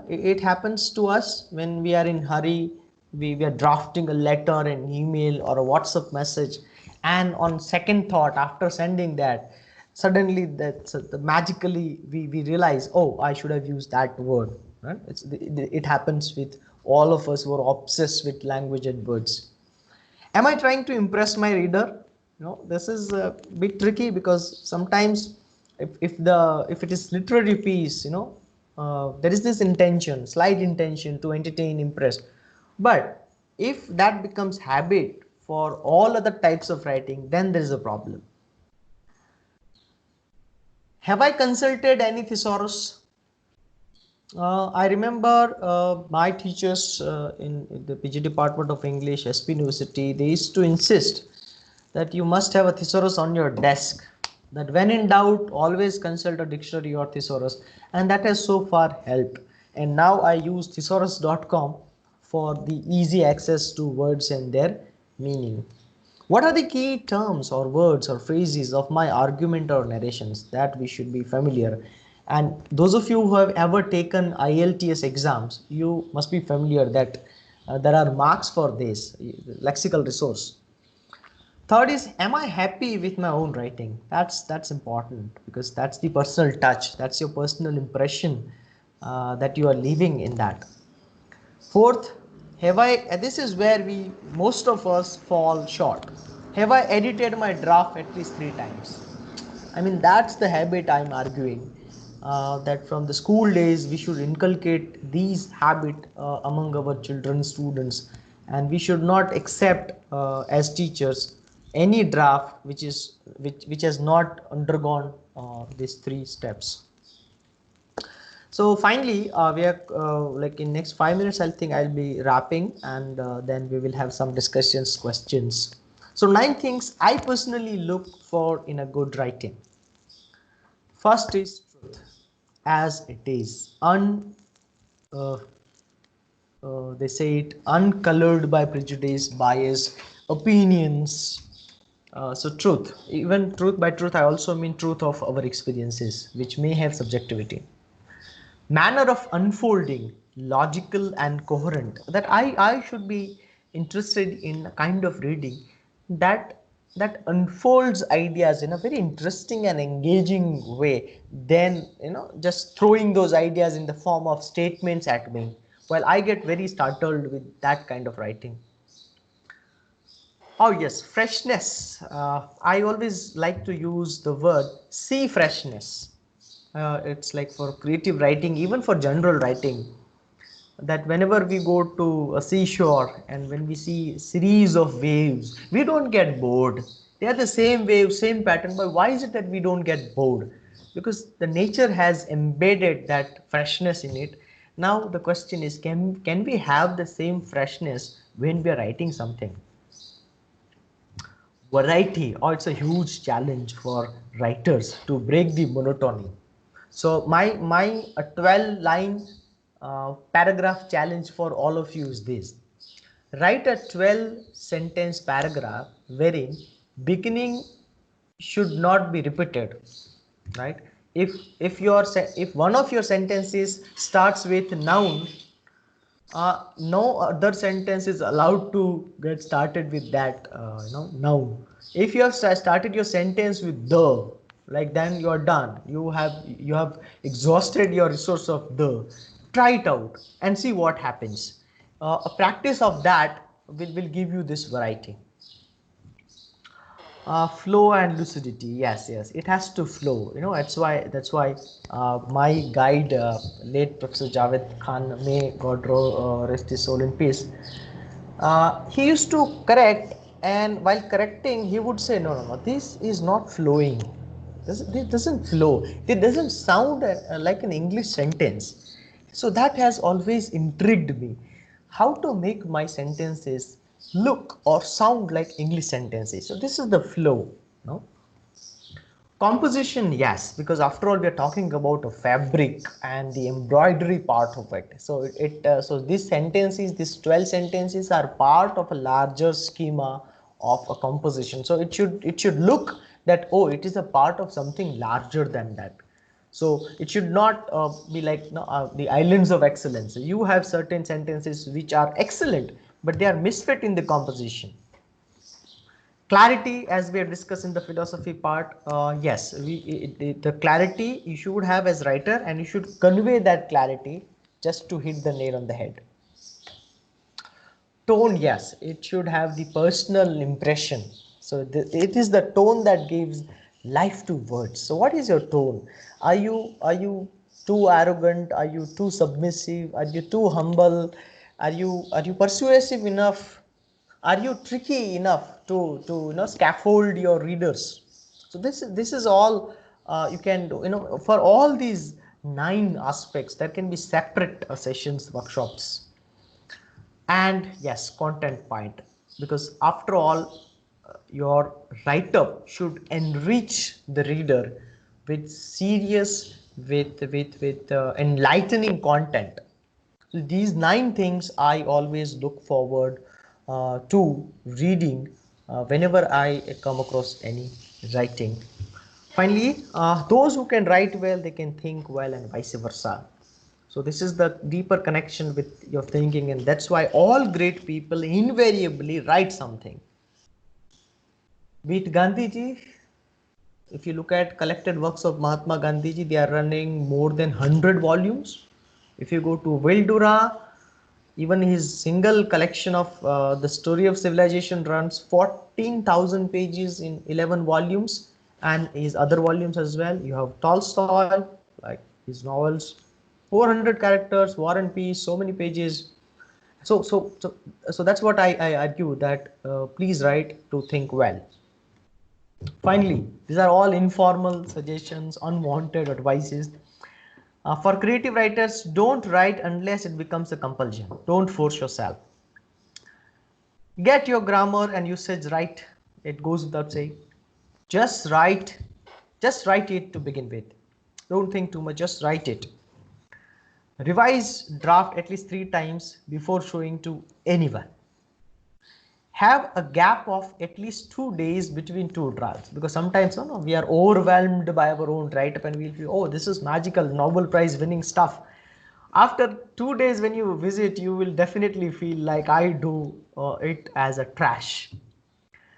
It happens to us when we are in hurry, we are drafting a letter, an email, or a WhatsApp message, and on second thought, after sending that, suddenly magically we realize, oh, I should have used that word. Right? It happens with all of us who are obsessed with language and words. Am I trying to impress my reader? This is a bit tricky, because sometimes if it is literary piece, there is this intention, slight intention to entertain, impress. But if that becomes habit for all other types of writing, then there is a problem. Have I consulted any thesaurus? I remember my teachers in the PG Department of English, SP University, they used to insist that you must have a thesaurus on your desk, that when in doubt, always consult a dictionary or thesaurus, and that has so far helped. And now I use thesaurus.com for the easy access to words and their meaning. What are the key terms or words or phrases of my argument or narrations that we should be familiar? And those of you who have ever taken IELTS exams, you must be familiar that there are marks for this lexical resource. Third is, am I happy with my own writing? That's important, because that's the personal touch. That's your personal impression that you are leaving in that. Fourth, this is where most of us fall short. Have I edited my draft at least 3 times? I mean, that's the habit I'm arguing. That from the school days we should inculcate these habit among our children, students, and we should not accept as teachers any draft which has not undergone these 3 steps. So finally, we are like in next 5 minutes, I think I'll be wrapping, and then we will have some discussions, questions. So 9 things I personally look for in a good writing. First is truth, as it is, they say it, uncolored by prejudice, bias, opinions. So truth, even truth by truth, I also mean truth of our experiences, which may have subjectivity. Manner of unfolding, logical and coherent, that I should be interested in a kind of reading that unfolds ideas in a very interesting and engaging way, then just throwing those ideas in the form of statements at me. Well, I get very startled with that kind of writing. Oh yes, freshness. I always like to use the word sea freshness. It's like for creative writing, even for general writing, that whenever we go to a seashore and when we see series of waves, we don't get bored. They are the same wave, same pattern, but why is it that we don't get bored? Because the nature has embedded that freshness in it. Now the question is, can we have the same freshness when we are writing something? Variety, oh, it's a huge challenge for writers to break the monotony. So my 12 line paragraph challenge for all of you is this: write a 12 sentence paragraph wherein beginning should not be repeated, right? If one of your sentences starts with noun, no other sentence is allowed to get started with that noun. If you have started your sentence with the, like, then you are done. You have exhausted your resource of the. Try it out and see what happens. A practice of that will give you this variety. Flow and lucidity, yes, it has to flow. That's why my guide, late Professor Javed Khan, may God rest his soul in peace, he used to correct, and while correcting he would say, no, this is not flowing. This doesn't flow. It doesn't sound like an English sentence. So that has always intrigued me, how to make my sentences look or sound like English sentences. So this is the flow. No? Composition, yes, because after all we are talking about a fabric and the embroidery part of it. So so these 12 sentences are part of a larger schema of a composition. So it should look that, oh, it is a part of something larger than that. So it should not be like the islands of excellence. You have certain sentences which are excellent, but they are misfit in the composition. Clarity, as we have discussed in the philosophy part, yes, the clarity you should have as writer, and you should convey that clarity just to hit the nail on the head. Tone, yes, it should have the personal impression. So it is the tone that gives life to words. So what is your tone? Are you too arrogant? Are you too submissive? Are you too humble? Are you persuasive enough? Are you tricky enough to scaffold your readers? So this is all you can do. For all these 9 aspects, there can be separate sessions, workshops. And yes, content point, because after all, your write-up should enrich the reader with serious, with enlightening content. So these 9 things I always look forward to reading whenever I come across any writing. Finally, those who can write well, they can think well, and vice versa. So this is the deeper connection with your thinking, and that's why all great people invariably write something. Be it Gandhiji, if you look at collected works of Mahatma Gandhiji, they are running more than 100 volumes. If you go to Wildura, Even his single collection of the story of civilization runs 14,000 pages in 11 volumes, and his other volumes as well. You have Tolstoy, like his novels, 400 characters, War and Peace, so many pages. So that's what I argue, that please write to think well. Finally, these are all informal suggestions, unwanted advices. For creative writers, don't write unless it becomes a compulsion. Don't force yourself. Get your grammar and usage right. It goes without saying. Just write it to begin with. Don't think too much, just write it. Revise draft at least 3 times before showing to anyone. Have a gap of at least 2 days between 2 drafts, because sometimes we are overwhelmed by our own write-up and we'll feel, oh, this is magical, Nobel Prize winning stuff. After 2 days when you visit, you will definitely feel like I do it as a trash.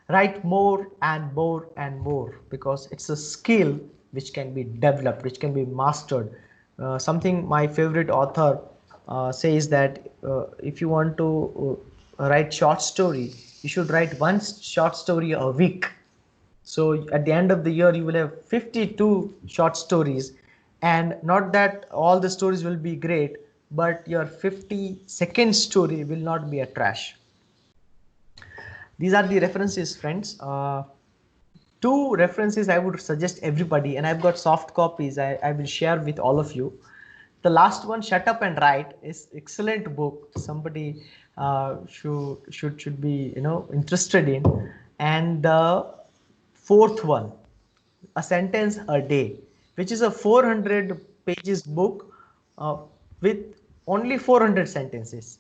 Write more and more and more, because it's a skill which can be developed, which can be mastered. Something my favorite author says, that if you want to write short story, you should write 1 short story a week. So at the end of the year, you will have 52 short stories, and not that all the stories will be great, but your 52nd story will not be a trash. These are the references, friends. 2 references I would suggest everybody, and I've got soft copies I will share with all of you. The last one, Shut Up and Write, is excellent book. Somebody should be interested in. And the 4th one, A Sentence a Day, which is a 400 pages book with only 400 sentences.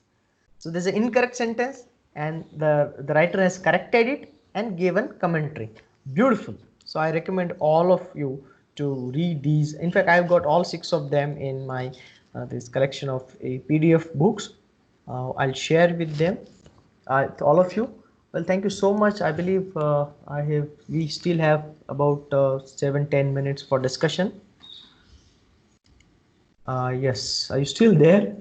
So there's an incorrect sentence, and the writer has corrected it and given commentary. Beautiful. So I recommend all of you to read these. In fact, I've got all 6 of them in my this collection of PDF books. I'll share with them to all of you. Well, thank you so much. I believe we still have about 7-10 minutes for discussion. Yes, are you still there?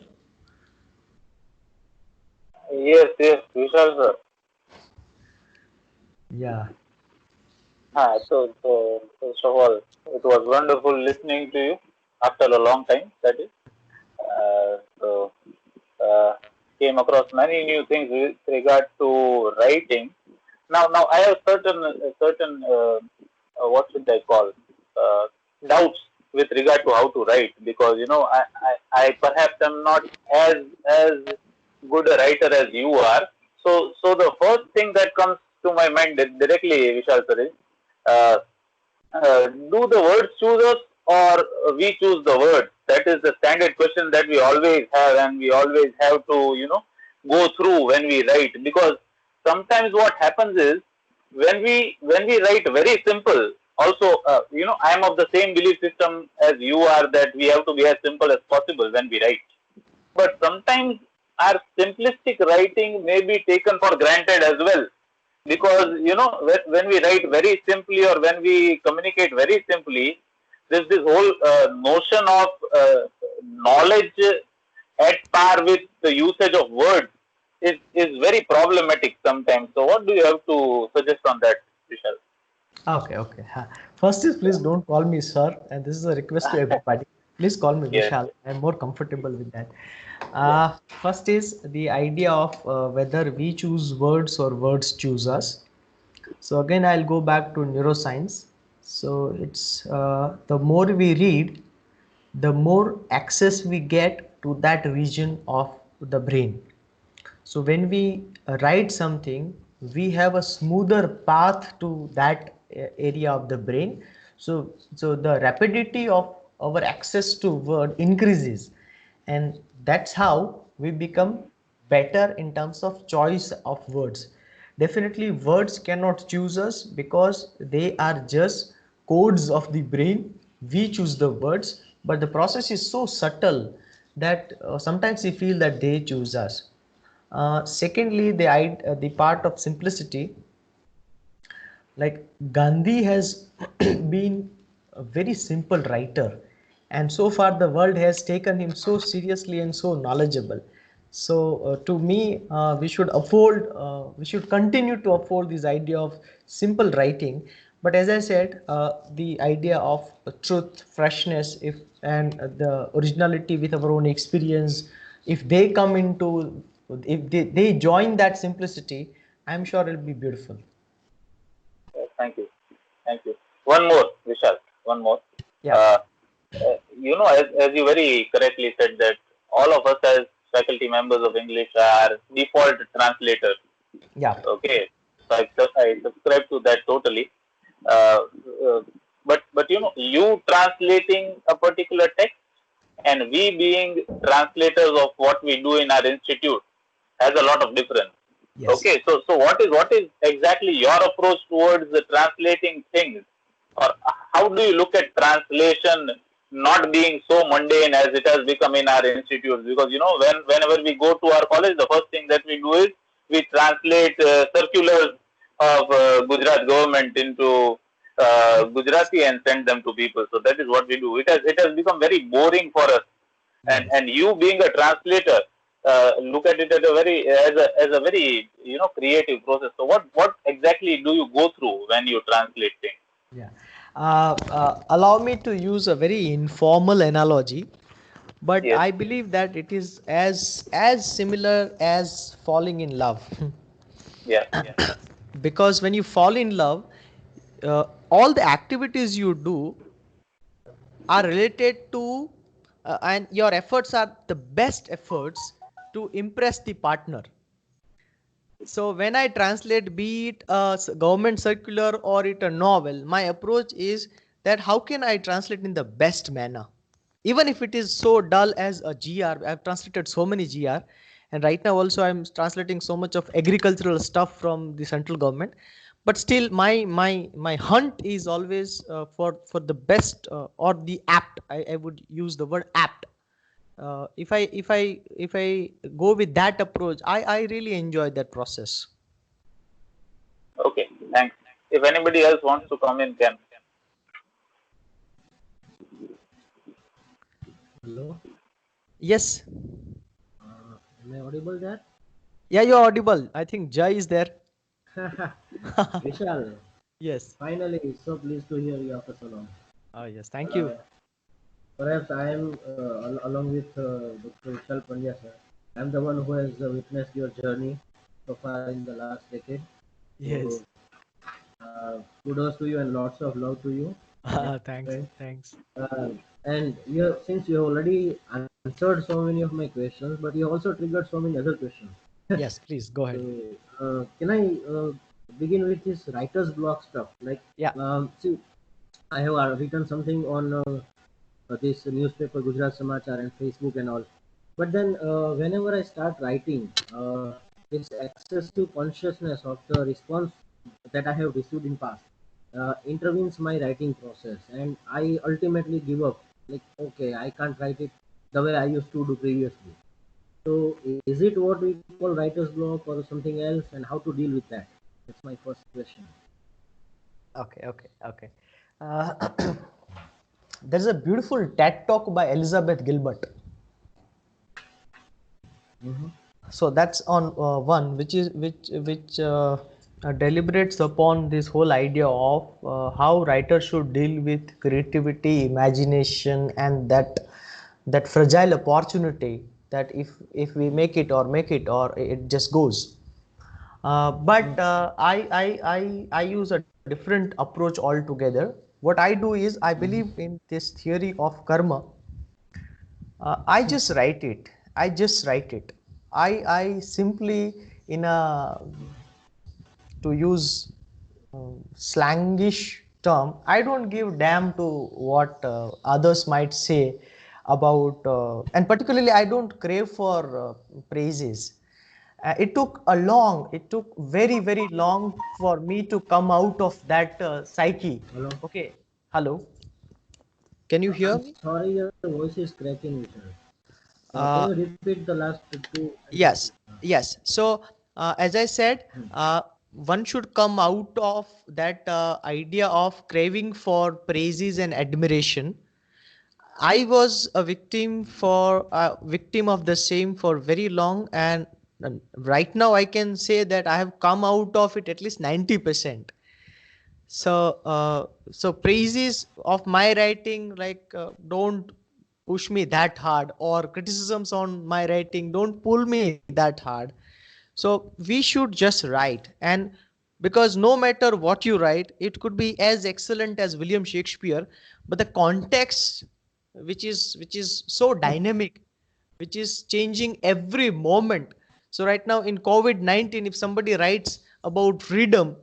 Yes, Vishal sir. Yeah. So first of all, it was wonderful listening to you after a long time. That is, came across many new things with regard to writing. Now I have certain what should I call doubts with regard to how to write, because I perhaps am not as good a writer as you are. So the first thing that comes to my mind directly, Vishal sir, is do the words choose us, or we choose the words? That is the standard question that we always have, and we always have to go through when we write. Because sometimes what happens is, when we write very simple, also I am of the same belief system as you are, that we have to be as simple as possible when we write. But sometimes our simplistic writing may be taken for granted as well, because when we write very simply, or when we communicate very simply, there's this whole notion of knowledge at par with the usage of words is very problematic sometimes. So what do you have to suggest on that, Vishal? Okay. First is, please don't call me sir, and this is a request to everybody. Please call me Vishal. I'm more comfortable with that. First is the idea of whether we choose words or words choose us. So again, I'll go back to neuroscience. So it's the more we read, the more access we get to that region of the brain. So when we write something, we have a smoother path to that area of the brain. So the rapidity of our access to word increases, and that's how we become better in terms of choice of words. Definitely words cannot choose us, because they are just codes of the brain. We choose the words, but the process is so subtle that sometimes we feel that they choose us. Secondly, the part of simplicity, like Gandhi has been a very simple writer, and so far the world has taken him so seriously and so knowledgeable. So to me, we should uphold, we should continue to uphold this idea of simple writing. But as I said, the idea of truth, freshness, if and the originality with our own experience, if they come into, if they join that simplicity, I'm sure it'll be beautiful. Thank you. Thank you. One more, Vishal. One more. Yeah. As you very correctly said that all of us as faculty members of English are default translators. Yeah. Okay, so I subscribe to that totally. Uh, uh, but you translating a particular text and we being translators of what we do in our institute has a lot of difference. Yes. Okay, so what is exactly your approach towards the translating things, or how do you look at translation not being so mundane as it has become in our institutes? Because whenever we go to our college, the first thing that we do is we translate circulars of Gujarat government into Gujarati and send them to people. So that is what we do. It has become very boring for us, and you being a translator, look at it as a very creative process. So what exactly do you go through when you translate things? Yeah. Allow me to use a very informal analogy, but Yes. I believe that it is as similar as falling in love. Yeah. Because when you fall in love, all the activities you do are related to, and your efforts are the best efforts to impress the partner. So when I translate, be it a government circular or it a novel, my approach is that how can I translate in the best manner? Even if it is so dull as a GR, I've translated so many GR, and right now also I'm translating so much of agricultural stuff from the central government. But still, my hunt is always for the best, or the apt. I would use the word apt. If I go with that approach, I really enjoy that process. Okay. Thanks. If anybody else wants to come in, can. Hello, Yes. am I audible there? Yeah, you're audible. I think Jai is there. Vishal, Yes. finally, so pleased to hear you after so long. Oh yes. Thank you. Perhaps I am, along with Dr. Vishal Pandya sir, I am the one who has witnessed your journey so far in the last decade. So, Yes. kudos to you and lots of love to you, my Thanks. friend. Thanks. And since you have already answered so many of my questions, but you also triggered so many other questions. Yes, please go ahead. So, can I begin with this writer's block stuff? Like, Yeah. see, I have written something on this newspaper, Gujarat Samachar, and Facebook and all. But then, whenever I start writing, this excessive consciousness of the response that I have received in past intervenes my writing process, and I ultimately give up. Like, okay, I can't write it the way I used to do previously. So, is it what we call writer's block or something else, and how to deal with that? That's my first question. Okay. Uh, there's a beautiful TED talk by Elizabeth Gilbert. Mm-hmm. So that's on one, which deliberates upon this whole idea of how writers should deal with creativity, imagination, and that fragile opportunity that if we make it or it just goes. But I use a different approach altogether. What I do is I believe in this theory of karma. I just write it. I just write it. I simply, in a, to use slangish term, I don't give damn to what others might say about, and particularly I don't crave for praises. It took very long for me to come out of that psyche. Hello. Okay. Hello. Can you hear I'm me? sorry, your voice is cracking, Vishal. Can Uh, you repeat the last two yes. sentences? Yes. So, as I said, one should come out of that idea of craving for praises and admiration. I was a victim of the same for very long, and right now I can say that I have come out of it at least 90%. So praises of my writing, like, don't push me that hard, or criticisms on my writing don't pull me that hard. So we should just write, and because no matter what you write, it could be as excellent as William Shakespeare, but the context, which is so dynamic, which is changing every moment. So right now in COVID-19, if somebody writes about freedom,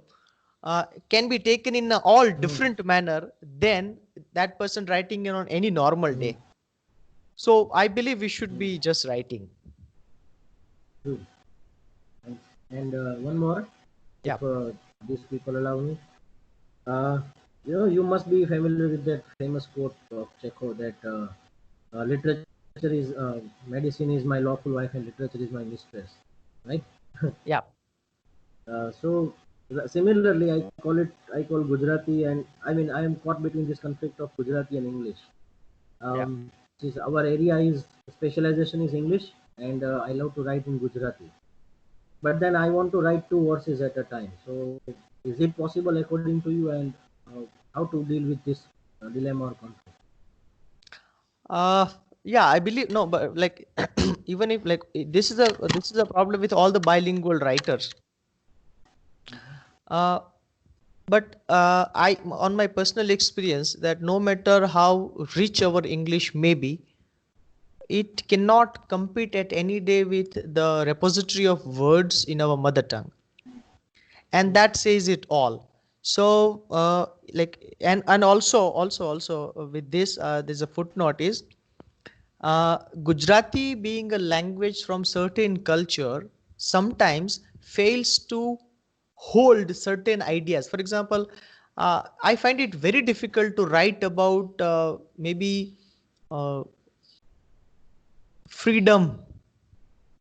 can be taken in a all different manner than that person writing it on any normal day. So I believe we should be just writing. True. And one more, Yeah. if these people allow me. You must be familiar with that famous quote of Chekhov that literature is medicine is my lawful wife and literature is my mistress, right? Yeah. So similarly, I call Gujarati, and I mean I am caught between this conflict of Gujarati and English. Yeah. Since our area is specialization is English, and I love to write in Gujarati, but then I want to write two verses at a time. So is it possible according to you, and how to deal with this dilemma or conflict? Uh, yeah, I believe no, but like even if like this is a problem with all the bilingual writers. Uh, but I, on my personal experience, that no matter how rich our English may be, it cannot compete at any day with the repository of words in our mother tongue, and that says it all. So like, and also with this, there's a footnote is, Gujarati being a language from certain culture sometimes fails to hold certain ideas. For example, I find it very difficult to write about maybe uh, freedom,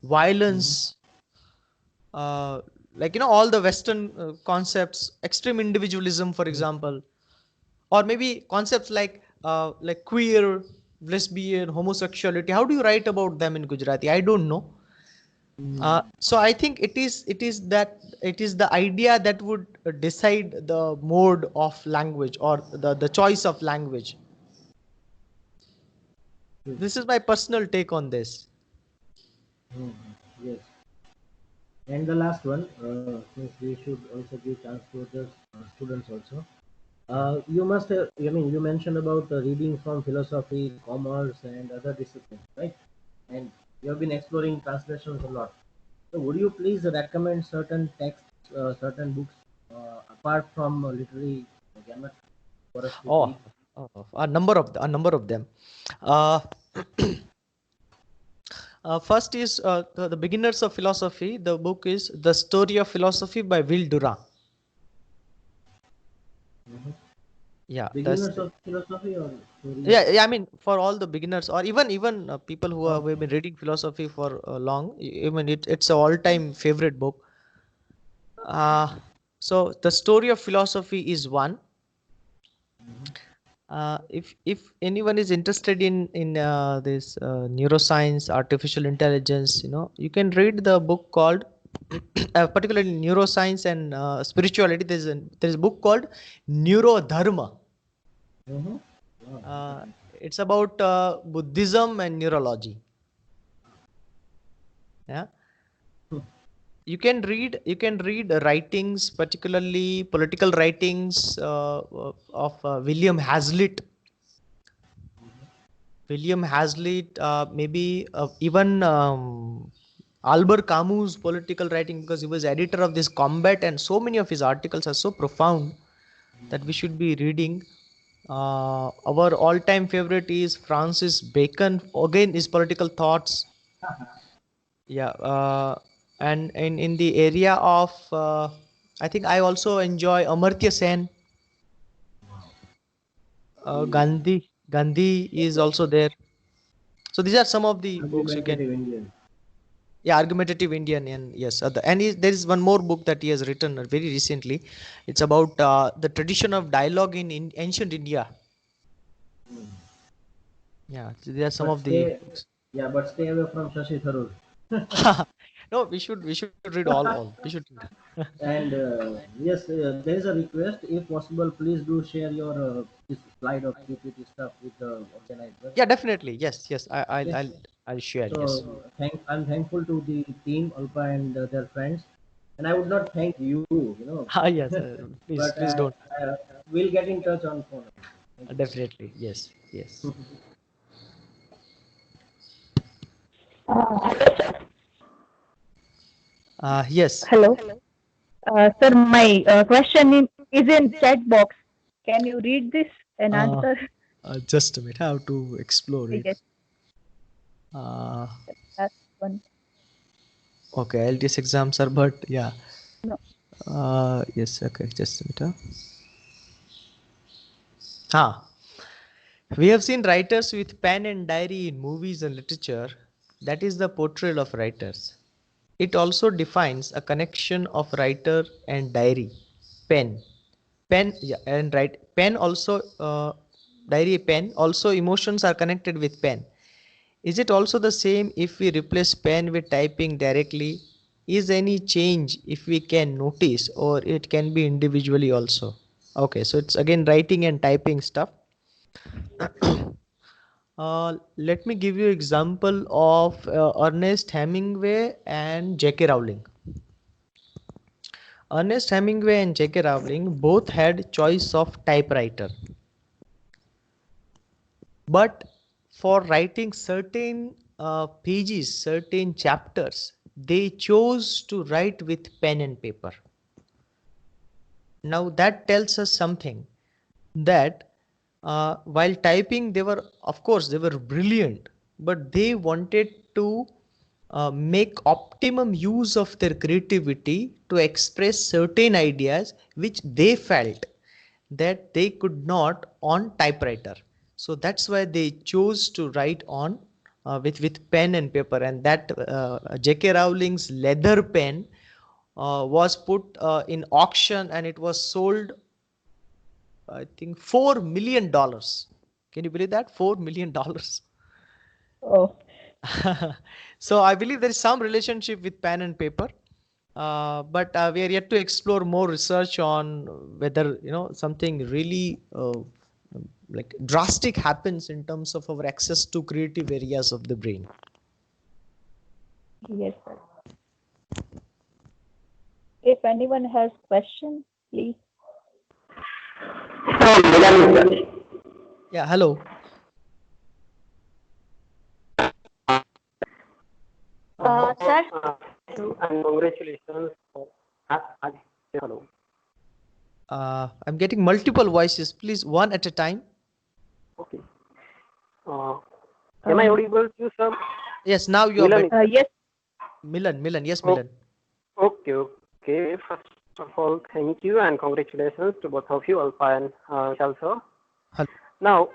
violence, uh, like, all the Western concepts, extreme individualism, for example, or maybe concepts like queer, lesbian, homosexuality. How do you write about them in Gujarati? I don't know. So I think it is the idea that would decide the mode of language, or the choice of language. This is my personal take on this. Mhm. Yes. And the last one, since we should also give chance to other students also. You must have, I mean, you mentioned about reading from philosophy, commerce, and other disciplines, right? And you have been exploring translations a lot. So, would you please recommend certain texts, certain books, apart from literary gamut, for us to Oh, read? a number of them. Uh, first is the beginners of philosophy. The book is The Story of Philosophy by Will Durant. Yeah, that's Beginners of philosophy or story of? yeah. I mean, for all the beginners, or even people who have been reading philosophy for long. I mean, it's a all-time favorite book. Uh, so the story of philosophy is one. If anyone is interested in this neuroscience, artificial intelligence, you can read the book called particularly neuroscience and spirituality. There's a book called Neurodharma. Mm-hmm. Uh, it's about Buddhism and neurology. Yeah. You can read writings, particularly political writings of William Hazlitt, maybe even Albert Camus' political writing, because he was editor of this Combat, and so many of his articles are so profound that we should be reading. Our all-time favorite is Francis Bacon. Again, his political thoughts. Yeah, and in the area of, I think I also enjoy Amartya Sen. Gandhi is also there. So these are some of the books you can. Argumentative Indian. Yeah, argumentative Indian, and yes, there is one more book that he has written very recently. It's about the tradition of dialogue in ancient India. Yeah, there are some But of the but stay away from Shashi Tharoor. no, we should read all. We should read. And yes, there is a request. If possible, please do share your this slide of PPT stuff with the organizer. Yeah, definitely. Yes, yes. I'll Yes. I'll I'll share. Yes. So I'm thankful to the team Alpa and their friends, and I would not thank you, Ah, yes. Please, but please don't. we'll get in touch on phone. Thank you. Definitely. Yes. Yes. Hello, sir. Yes. Hello. Sir, my question is in chat box. Can you read this and Uh, answer? just a minute. I have to explore it. Yes, Uh, that's one. okay. LTS exams are, but yeah. No. Yes. Okay. Just a minute. Ah. We have seen writers with pen and diary in movies and literature. That is the portrayal of writers. It also defines a connection of writer and diary. Pen. Pen, yeah, and write. Pen also, diary, pen. Also, emotions are connected with pen. Is it also the same if we replace pen with typing directly? Is any change if we can notice, or it can be individually also? Okay, so it's again writing and typing stuff. Let me give you example of Ernest Hemingway and J.K. Rowling. Ernest Hemingway and J.K. Rowling both had choice of typewriter. But for writing certain pages, certain chapters, they chose to write with pen and paper. Now that tells us something, that while typing, they were, of course, they were brilliant, but they wanted to make optimum use of their creativity to express certain ideas which they felt that they could not on typewriter. So that's why they chose to write on with pen and paper. And that J.K. Rowling's leather pen was put in auction, and it was sold, I think, $4 million. Can you believe that? $4 million. Oh, So I believe there is some relationship with pen and paper, but we are yet to explore more research on whether something really like drastic happens in terms of our access to creative areas of the brain. yes, sir. If anyone has question, please. Yeah, hello. Sir, And congratulations. Hello. I'm getting multiple voices. Please, one at a time. Okay. Am I audible to you, sir? Yes, now you are Milan better. Yes, Milan. Yes, Oh. Milan. Okay. First of all, thank you and congratulations to both of you, Alpha and Vishal, sir. Hello. Now,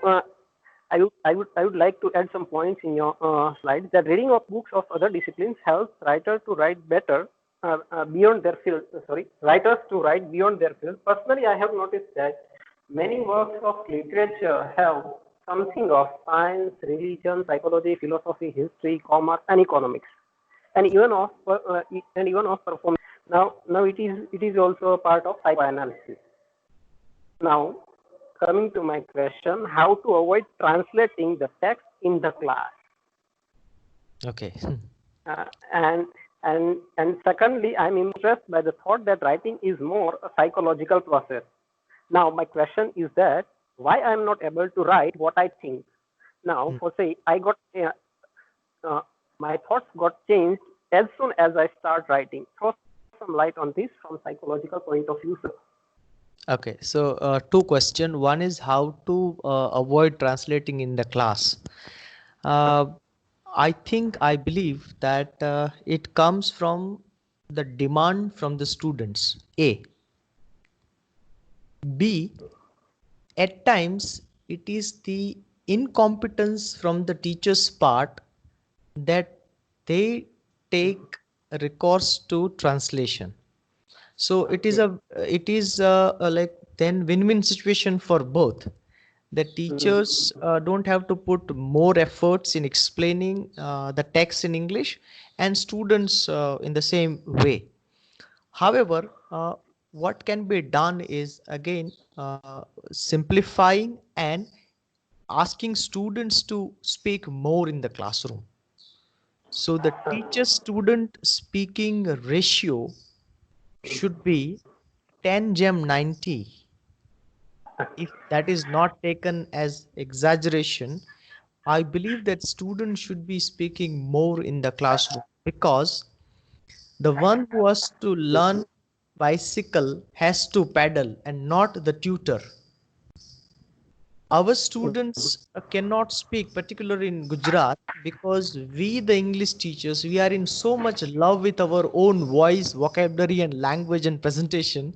I would like to add some points in your slides. That reading of books of other disciplines helps writers to write better beyond their field. Writers to write beyond their field. Personally, I have noticed that many works of literature have something of science, religion, psychology, philosophy, history, commerce, and economics, and even of performance. Now it is also a part of psychoanalysis. Now, coming to my question, how to avoid translating the text in the class? Okay. And secondly, I'm impressed by the thought that writing is more a psychological process. Now, my question is that why I'm not able to write what I think. Now, for say, I got my thoughts got changed as soon as I start writing. Throw some light on this from psychological point of view, sir. Okay, so two questions. One is how to avoid translating in the class. I believe that it comes from the demand from the students. A. B. At times, it is the incompetence from the teacher's part that they take recourse to translation. So it is a like then win-win situation for both. that teachers don't have to put more efforts in explaining the text in English, and students in the same way. However, what can be done is again simplifying and asking students to speak more in the classroom. So the teacher student speaking ratio should be 10:90. If that is not taken as exaggeration, I believe that students should be speaking more in the classroom, because the one who has to learn bicycle has to pedal and not the tutor. Our students cannot speak, particularly in Gujarat, because we, the English teachers, we are in so much love with our own voice, vocabulary, and language and presentation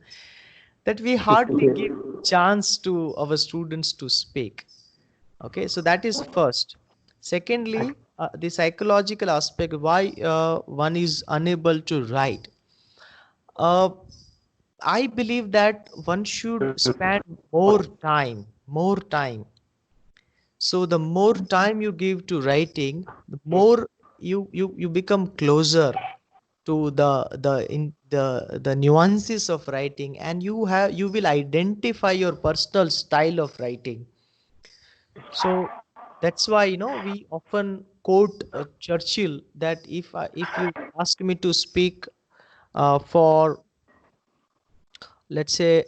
that we hardly give chance to our students to speak. Okay, so that is first. Secondly, the psychological aspect, why one is unable to write. Uh, I believe that one should spend more time. So the more time you give to writing, the more you become closer to the nuances of writing, and you will identify your personal style of writing. So that's why, we often quote Churchill, that if you ask me to speak for, let's say,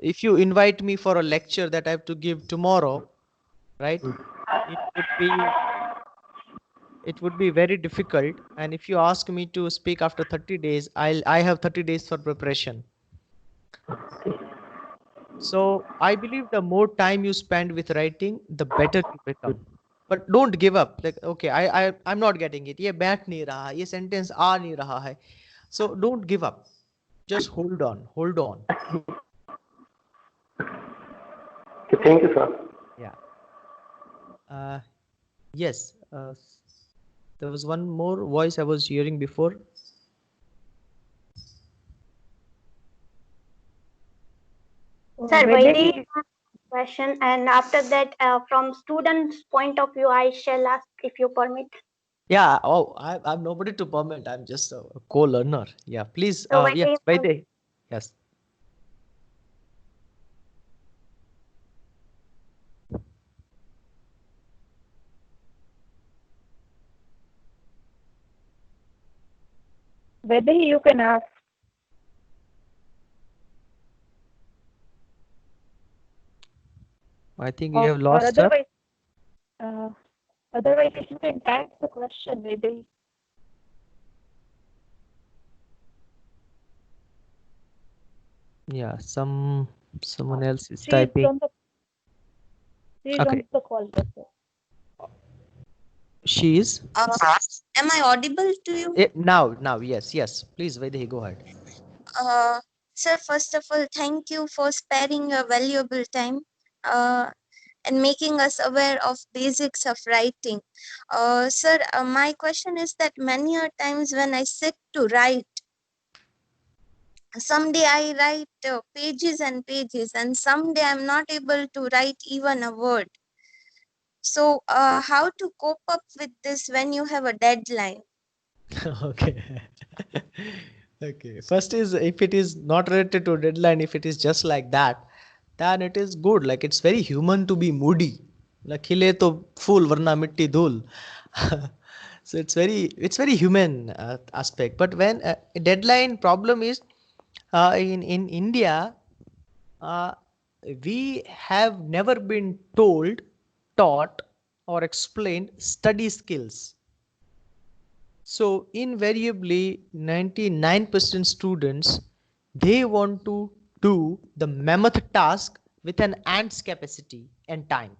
if you invite me for a lecture that I have to give tomorrow, right? It would be it would be very difficult. And if you ask me to speak after 30 days, I have 30 days for preparation. So I believe the more time you spend with writing, the better you become. But don't give up. Like, okay, I'm not getting it. ये बैठ नहीं रहा, ये sentence आ नहीं रहा है. So don't give up. Just hold on, hold on. Thank you, sir. Yeah. Yes. There was one more voice I was hearing before. Sir, Vaidi, question, and after that, from students' point of view, I shall ask if you permit. Yeah. Oh, I'm nobody to permit. I'm just a co-learner. Yeah. Please. So Yes. Vaidi. Yes. Whether you can ask. I think we have lost her. Otherwise, if you can type the question, maybe. Yeah, someone else is typing. She is on the call. She is. Am I audible to you? Now, yes. Please, Vaidehi, go ahead. Sir, first of all, thank you for sparing your valuable time and making us aware of basics of writing. Sir, my question is that many a times when I sit to write, someday I write pages and pages, and someday I'm not able to write even a word. So how to cope up with this when you have a deadline? Okay. Okay. First is, if it is not related to deadline, if it is just like that, then it is good. Like, it's very human to be moody. Like, khile to fool varna mitti dhul. So it's very human aspect. But when deadline problem is in India, we have never been taught or explained study skills. So invariably 99% students, they want to do the mammoth task with an ant's capacity and time.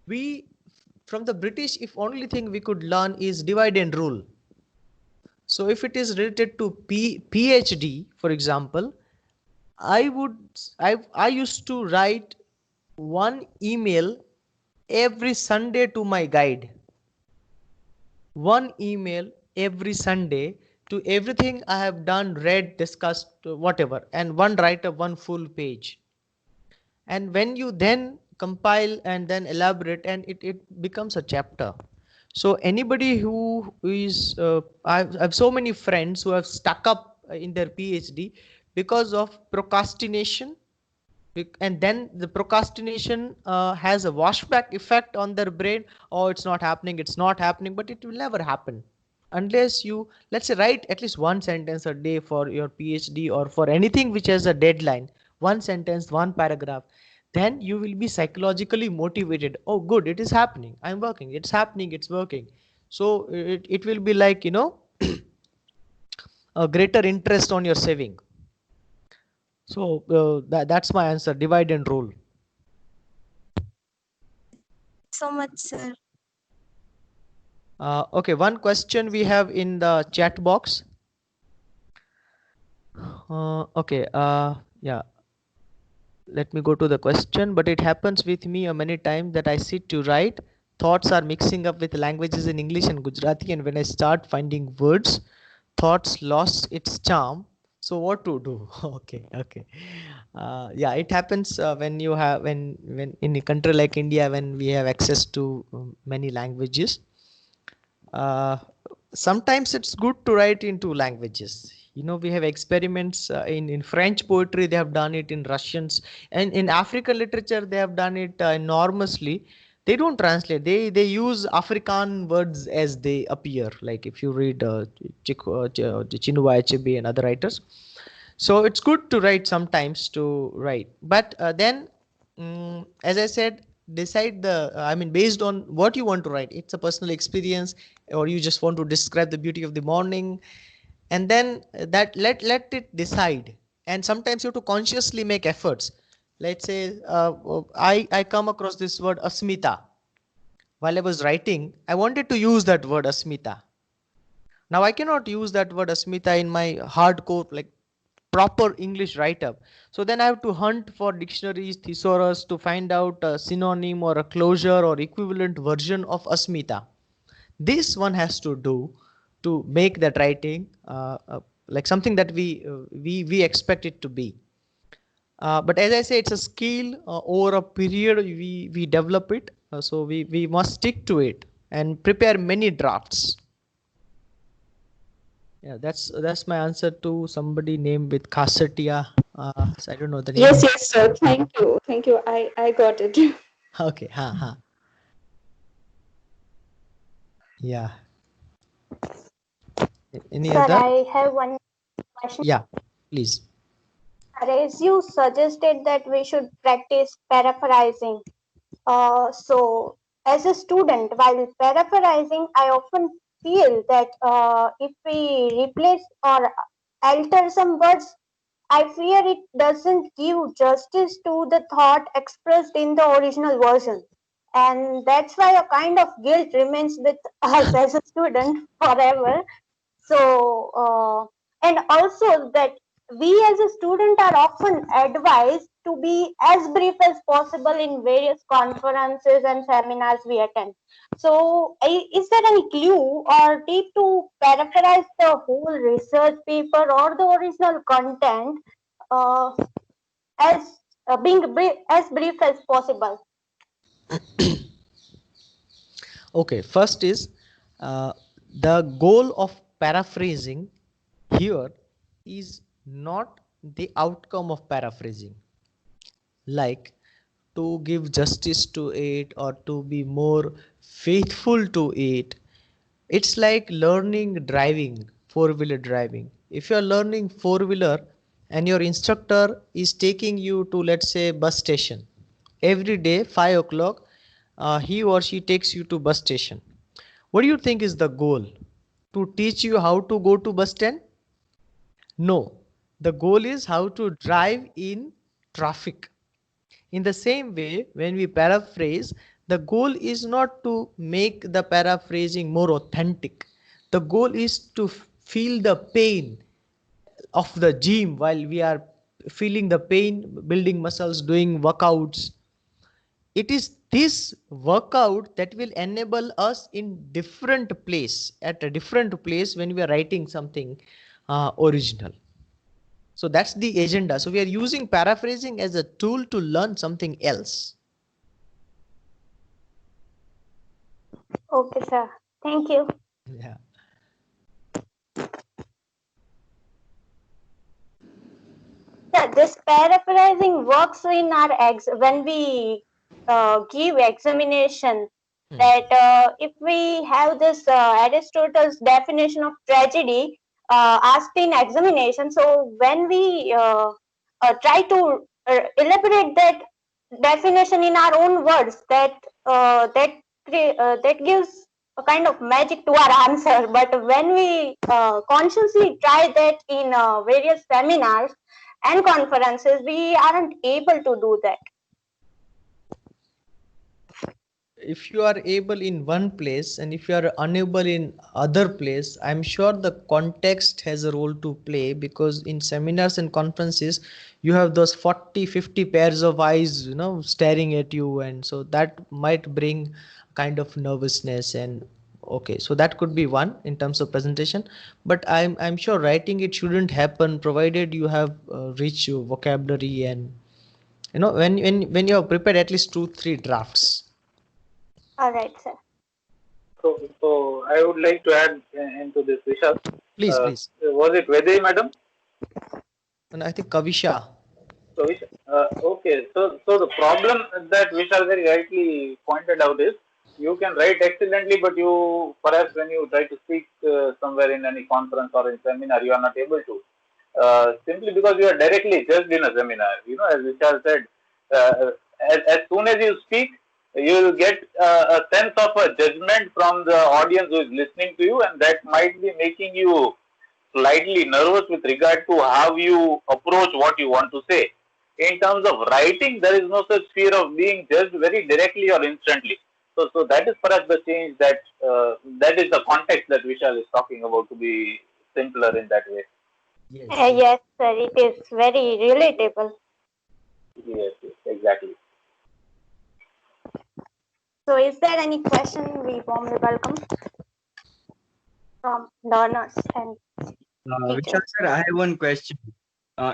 We, from the British, if only thing we could learn is divide and rule. So if it is related to PhD, for example, I used to write one email every Sunday to my guide. One email every Sunday to everything I have done, read, discussed, whatever, and one write up one full page. And when you then compile and then elaborate, and it becomes a chapter. So anybody who is, I have so many friends who have stuck up in their PhD because of procrastination, and then the procrastination has a washback effect on their brain. Oh, it's not happening, it's not happening, but it will never happen unless you, let's say, write at least one sentence a day for your PhD or for anything which has a deadline. One sentence, one paragraph, then you will be psychologically motivated. Oh good, it is happening, I'm working, it's happening, it's working. So it will be like, you know, a greater interest on your saving. So that's my answer, divide and rule. So much, sir. Okay, one question we have in the chat box. Okay, yeah, let me go to the question. But it happens with me many times that I sit to write, thoughts are mixing up with languages in English and Gujarati, and when I start finding words, thoughts lost its charm. So what to do? Okay. Yeah, it happens when you have, when in a country like India, when we have access to many languages. Sometimes it's good to write in two languages. You know, we have experiments in French poetry, they have done it, in Russians, and in African literature, they have done it enormously. They don't translate, they use African words as they appear. Like if you read Chinua Achebe and other writers. So it's good to write sometimes, to write, but then as I said, decide the, I mean, based on what you want to write. It's a personal experience, or you just want to describe the beauty of the morning, and then that let it decide. And sometimes you have to consciously make efforts. Let's say I come across this word asmita. While I was writing, I wanted to use that word asmita. Now I cannot use that word asmita in my hardcore, like proper English write-up. So then I have to hunt for dictionaries, thesaurus, to find out a synonym or a closure or equivalent version of asmita. This one has to do to make that writing like something that we expect it to be. But as I say, it's a skill. Over a period we develop it. So we must stick to it and prepare many drafts. Yeah, that's my answer to somebody named with Khasatia. So I don't know the name. Yes, sir. Thank you. I got it. Okay, yeah. Any Sir, other? I have one question. Yeah, please. As you suggested that we should practice paraphrasing. So, as a student, while paraphrasing, I often feel that if we replace or alter some words, I fear it doesn't give justice to the thought expressed in the original version. And that's why a kind of guilt remains with us as a student forever. So, and also that we as a student are often advised to be as brief as possible in various conferences and seminars we attend. So, is there any clue or tip to paraphrase the whole research paper or the original content uh, as as brief as possible? Okay, first is the goal of paraphrasing here is not the outcome of paraphrasing, like to give justice to it or to be more faithful to it. It's like learning driving, four-wheeler driving. If you're learning four-wheeler and your instructor is taking you to, let's say, bus station every day 5 o'clock, he or she takes you to bus station. What do you think is the goal? To teach you how to go to bus stand? No, the goal is how to drive in traffic. In the same way, when we paraphrase, the goal is not to make the paraphrasing more authentic. The goal is to feel the pain of the gym while we are feeling the pain, building muscles, doing workouts. It is this workout that will enable us in different place, at a different place, when we are writing something original. So that's the agenda. So we are using paraphrasing as a tool to learn something else. Okay, sir. Thank you. Yeah. Yeah, this paraphrasing works in our when we give examination. That if we have this Aristotle's definition of tragedy asked in examination, so when we try to elaborate that definition in our own words, that gives a kind of magic to our answer. But when we consciously try that in various seminars and conferences, we aren't able to do that. If you are able in one place and if you are unable in other place, I'm sure the context has a role to play, because in seminars and conferences you have those 40-50 pairs of eyes, staring at you, and so that might bring kind of nervousness. And okay, so that could be one in terms of presentation. But I'm sure writing it shouldn't happen provided you have rich vocabulary, and when you have prepared at least 2-3 drafts. All right, sir. So I would like to add into this, Vishal. Please, please. Was it Vedai, madam? And I think Kavisha. So, okay. So the problem that Vishal very rightly pointed out is you can write excellently, but you perhaps when you try to speak somewhere in any conference or in seminar, you are not able to. Simply because you are directly judged in a seminar. As Vishal said, as soon as you speak, you will get a sense of a judgment from the audience who is listening to you, and that might be making you slightly nervous with regard to how you approach what you want to say. In terms of writing, there is no such fear of being judged very directly or instantly. So that is perhaps the change that is the context that Vishal is talking about, to be simpler in that way. Yes, sir. It is very relatable. Yes, exactly. So, is there any question? We warmly welcome from learners and Vishal sir, I have one question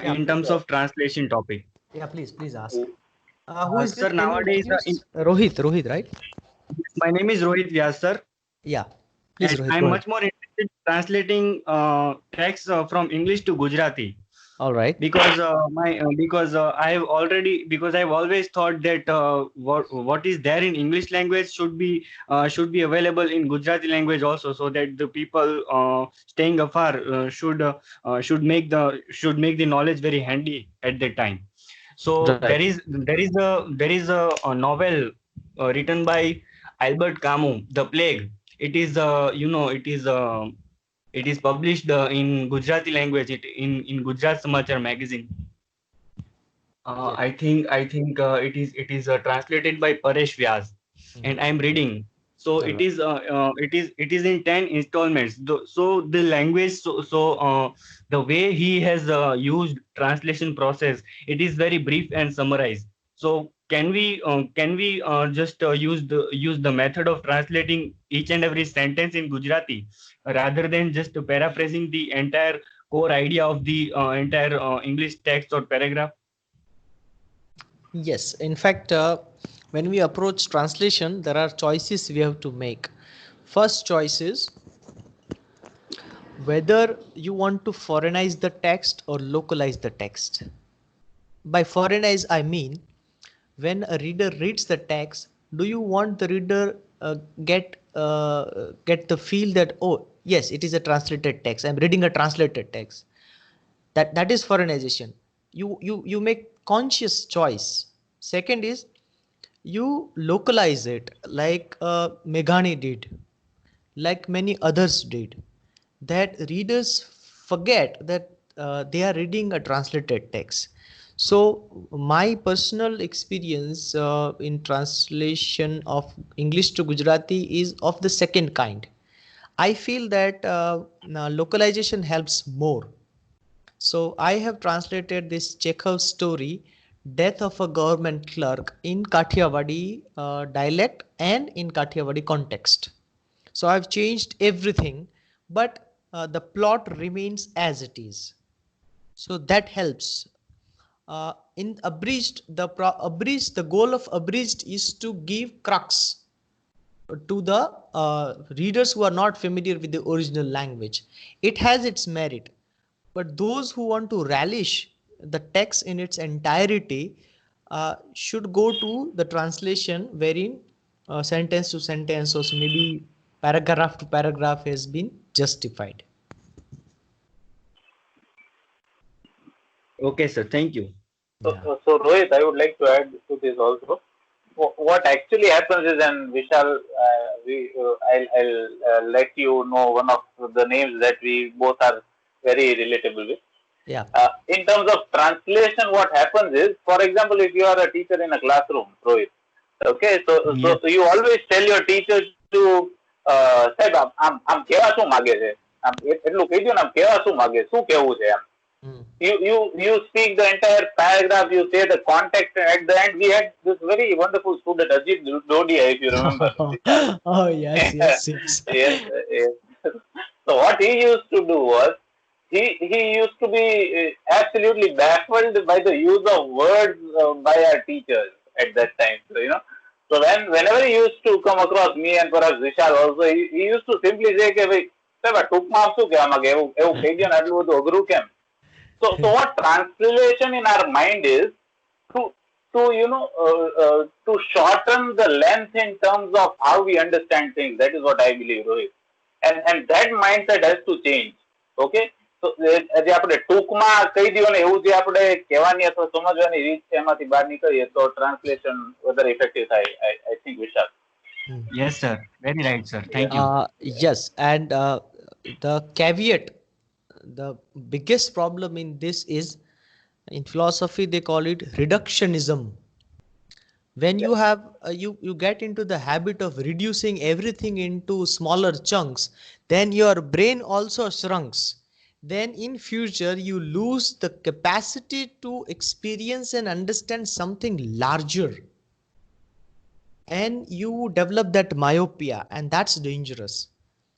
in terms of translation topic. Yeah, please ask. Who is sir? this? Nowadays, Rohit, right? My name is Rohit Vyas, sir. Yeah, please, and Rohit. I'm much more interested in translating text from English to Gujarati. All right. Because I've always thought that what is there in English language should be available in Gujarati language also, so that the people staying afar should make the knowledge very handy at that time. So Right. there is a novel written by Albert Camus, The Plague. It is it is published in Gujarati language. In Gujarat Samachar magazine. I think it is translated by Paresh Vyas, and I'm reading. So it is in 10 installments. So the language, the way he has used translation process, it is very brief and summarized. So can we just use the method of translating each and every sentence in Gujarati rather than just paraphrasing the entire core idea of the entire English text or paragraph? Yes, in fact, when we approach translation, there are choices we have to make. First choice is whether you want to foreignize the text or localize the text. By foreignize, I mean when a reader reads the text, do you want the reader get the feel that, oh yes, it is a translated text, I'm reading a translated text. That is foreignization. You make conscious choice. Second is you localize it, like Meghani did, like many others did, that readers forget that they are reading a translated text. So my personal experience in translation of English to Gujarati is of the second kind. I feel that localization helps more. So I have translated this Chekhov's story, Death of a Government Clerk, in Kathiawadi dialect and in Kathiawadi context. So I've changed everything, but the plot remains as it is. So that helps. In abridged, the goal of abridged is to give crux. to the readers who are not familiar with the original language. It has its merit, but those who want to relish the text in its entirety should go to the translation wherein sentence to sentence or maybe paragraph to paragraph has been justified. Okay, sir. Thank you. So Rohit, I would like to add to this also. What actually happens is, and Vishal, I'll let you know one of the names that we both are very relatable with. Yeah. In terms of translation, what happens is, for example, if you are a teacher in a classroom, Rohit, okay, so you always tell your teacher to, સાહેબ આમ કેવા શું માગે છે, આમ એટલું કહી દો ને, આમ કેવા શું માગે, શું કેવું છે આમ. You speak the entire paragraph, you say the context, and at the end we had this very wonderful student, Ajit Dodia, if you remember. Oh, yes, yes, yes. Yes. So what he used to do was, he used to be absolutely baffled by the use of words by our teachers at that time. So, you know, so whenever he used to come across me and perhaps Vishal also, he used to simply say, "Ke bhai, sir, ટૂંકમાં શું કહેવા માંગે, એવું કહી દો ને, આટલું બધું અઘરું કેમ?" So what translation in our mind is to you know to shorten the length in terms of how we understand things. That is what I believe, Rohit. And that mindset has to change. Okay. So જે આપણે ટૂંકમાં કહી દો ને, એવું જે આપણે કહેવાની અથવા સમજવાની રીત છે એમાંથી બહાર નીકળીએ તો ટ્રાન્સલેશન વધારે ઇફેક્ટિવ થાય. I think Vishal. Yes, sir. Very right, sir. Thank you. Yes, and the caveat, the biggest problem in this is, in philosophy they call it reductionism. When you have you get into the habit of reducing everything into smaller chunks, then your brain also shrinks. Then in future you lose the capacity to experience and understand something larger, and you develop that myopia, and that's dangerous.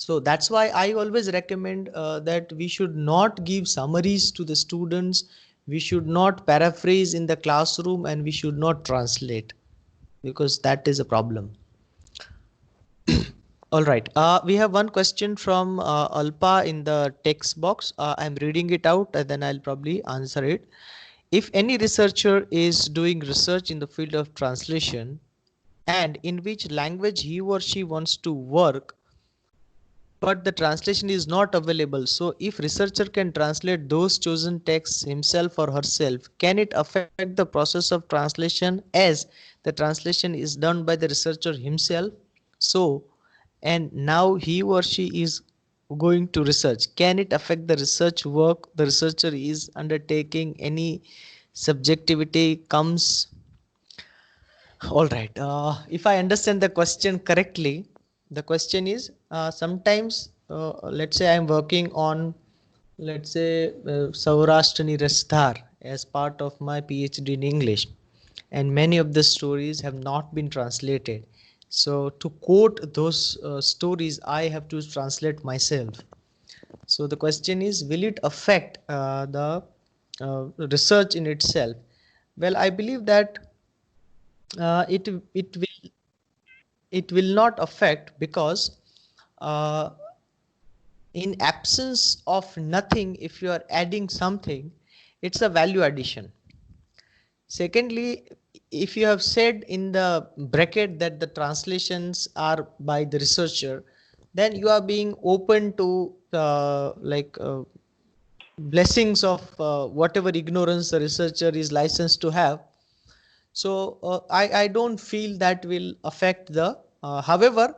So that's why I always recommend that we should not give summaries to the students, we should not paraphrase in the classroom, and we should not translate, because that is a problem. All right, we have one question from Alpa in the text box. I'm reading it out and then I'll probably answer it. If any researcher is doing research in the field of translation and in which language he or she wants to work, but the translation is not available, so if researcher can translate those chosen texts himself or herself, can it affect the process of translation as the translation is done by the researcher himself? So, and now he or she is going to research, can it affect the research work the researcher is undertaking? Any subjectivity comes? All right, if I understand the question correctly, the question is sometimes let's say I'm working on, let's say, Saurashtrani Rasthar as part of my PhD in English, and many of the stories have not been translated. So to quote those stories, I have to translate myself. So the question is, will it affect the research in itself? Well, I believe that it will not affect, because in absence of nothing, if you are adding something, it's a value addition. Secondly, if you have said in the bracket that the translations are by the researcher, then you are being open to blessings of whatever ignorance the researcher is licensed to have. So I don't feel that will affect the however,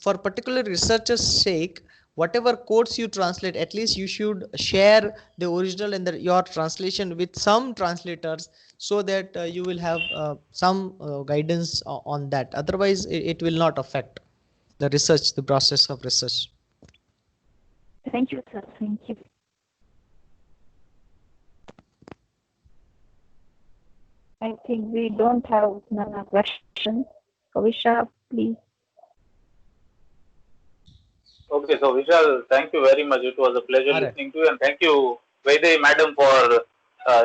for particular researcher's sake, whatever quotes you translate, at least you should share the original and your translation with some translators, so that you will have some guidance on that. Otherwise it will not affect the research, the process of research. Thank you, sir. Thank you. I think we don't have another question. Kavisha, please. Okay, so Vishal, thank you very much. It was a pleasure listening to you, and thank you, Vaidehi Madam, for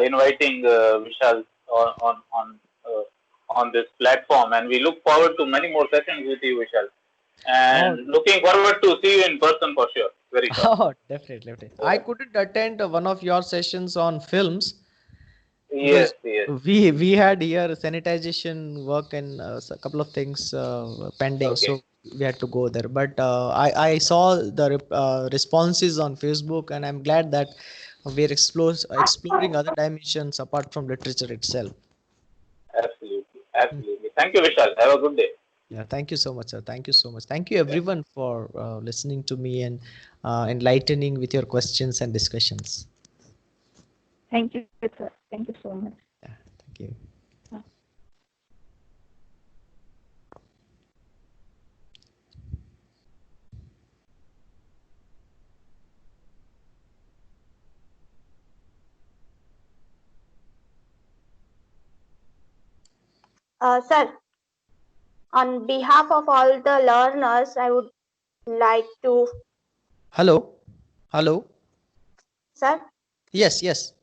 inviting Vishal on this platform, and we look forward to many more sessions with you, Vishal. And looking forward to see you in person for sure. Very sure. Oh, definitely, definitely. I couldn't attend one of your sessions on films Yes, because yes. we had here sanitization work and a couple of things pending, Okay. so we had to go there. But I saw the responses on Facebook, and I'm glad that we're exploring other dimensions apart from literature itself. Absolutely. Absolutely. Thank you, Vishal. Have a good day. Yeah, thank you so much, sir. Thank you so much. Thank you everyone for listening to me and enlightening with your questions and discussions. Thank you, sir. Thank you so much. Yeah, thank you. Sir, on behalf of all the learners, I would like to, Hello, hello. sir, Yes, yes.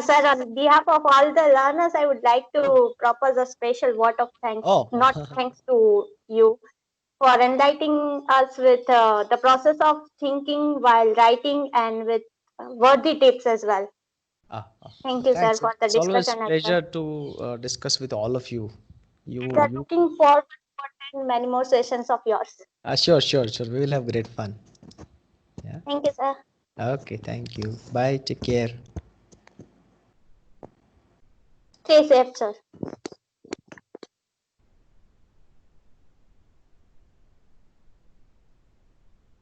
sir, on behalf of all the learners, I would like to propose a special vote of thanks, Oh, not thanks to you, for enlightening us with the process of thinking while writing and with worthy tips as well. Thank you, sir, thanks. for the It's always discussion as well. pleasure to discuss with all of you. Sir, You. looking forward for many more sessions of yours. Sure, sure, sure. We will have great fun. Yeah. Thank you, sir. Okay, thank you. Bye. Take care. Stay safe, sir.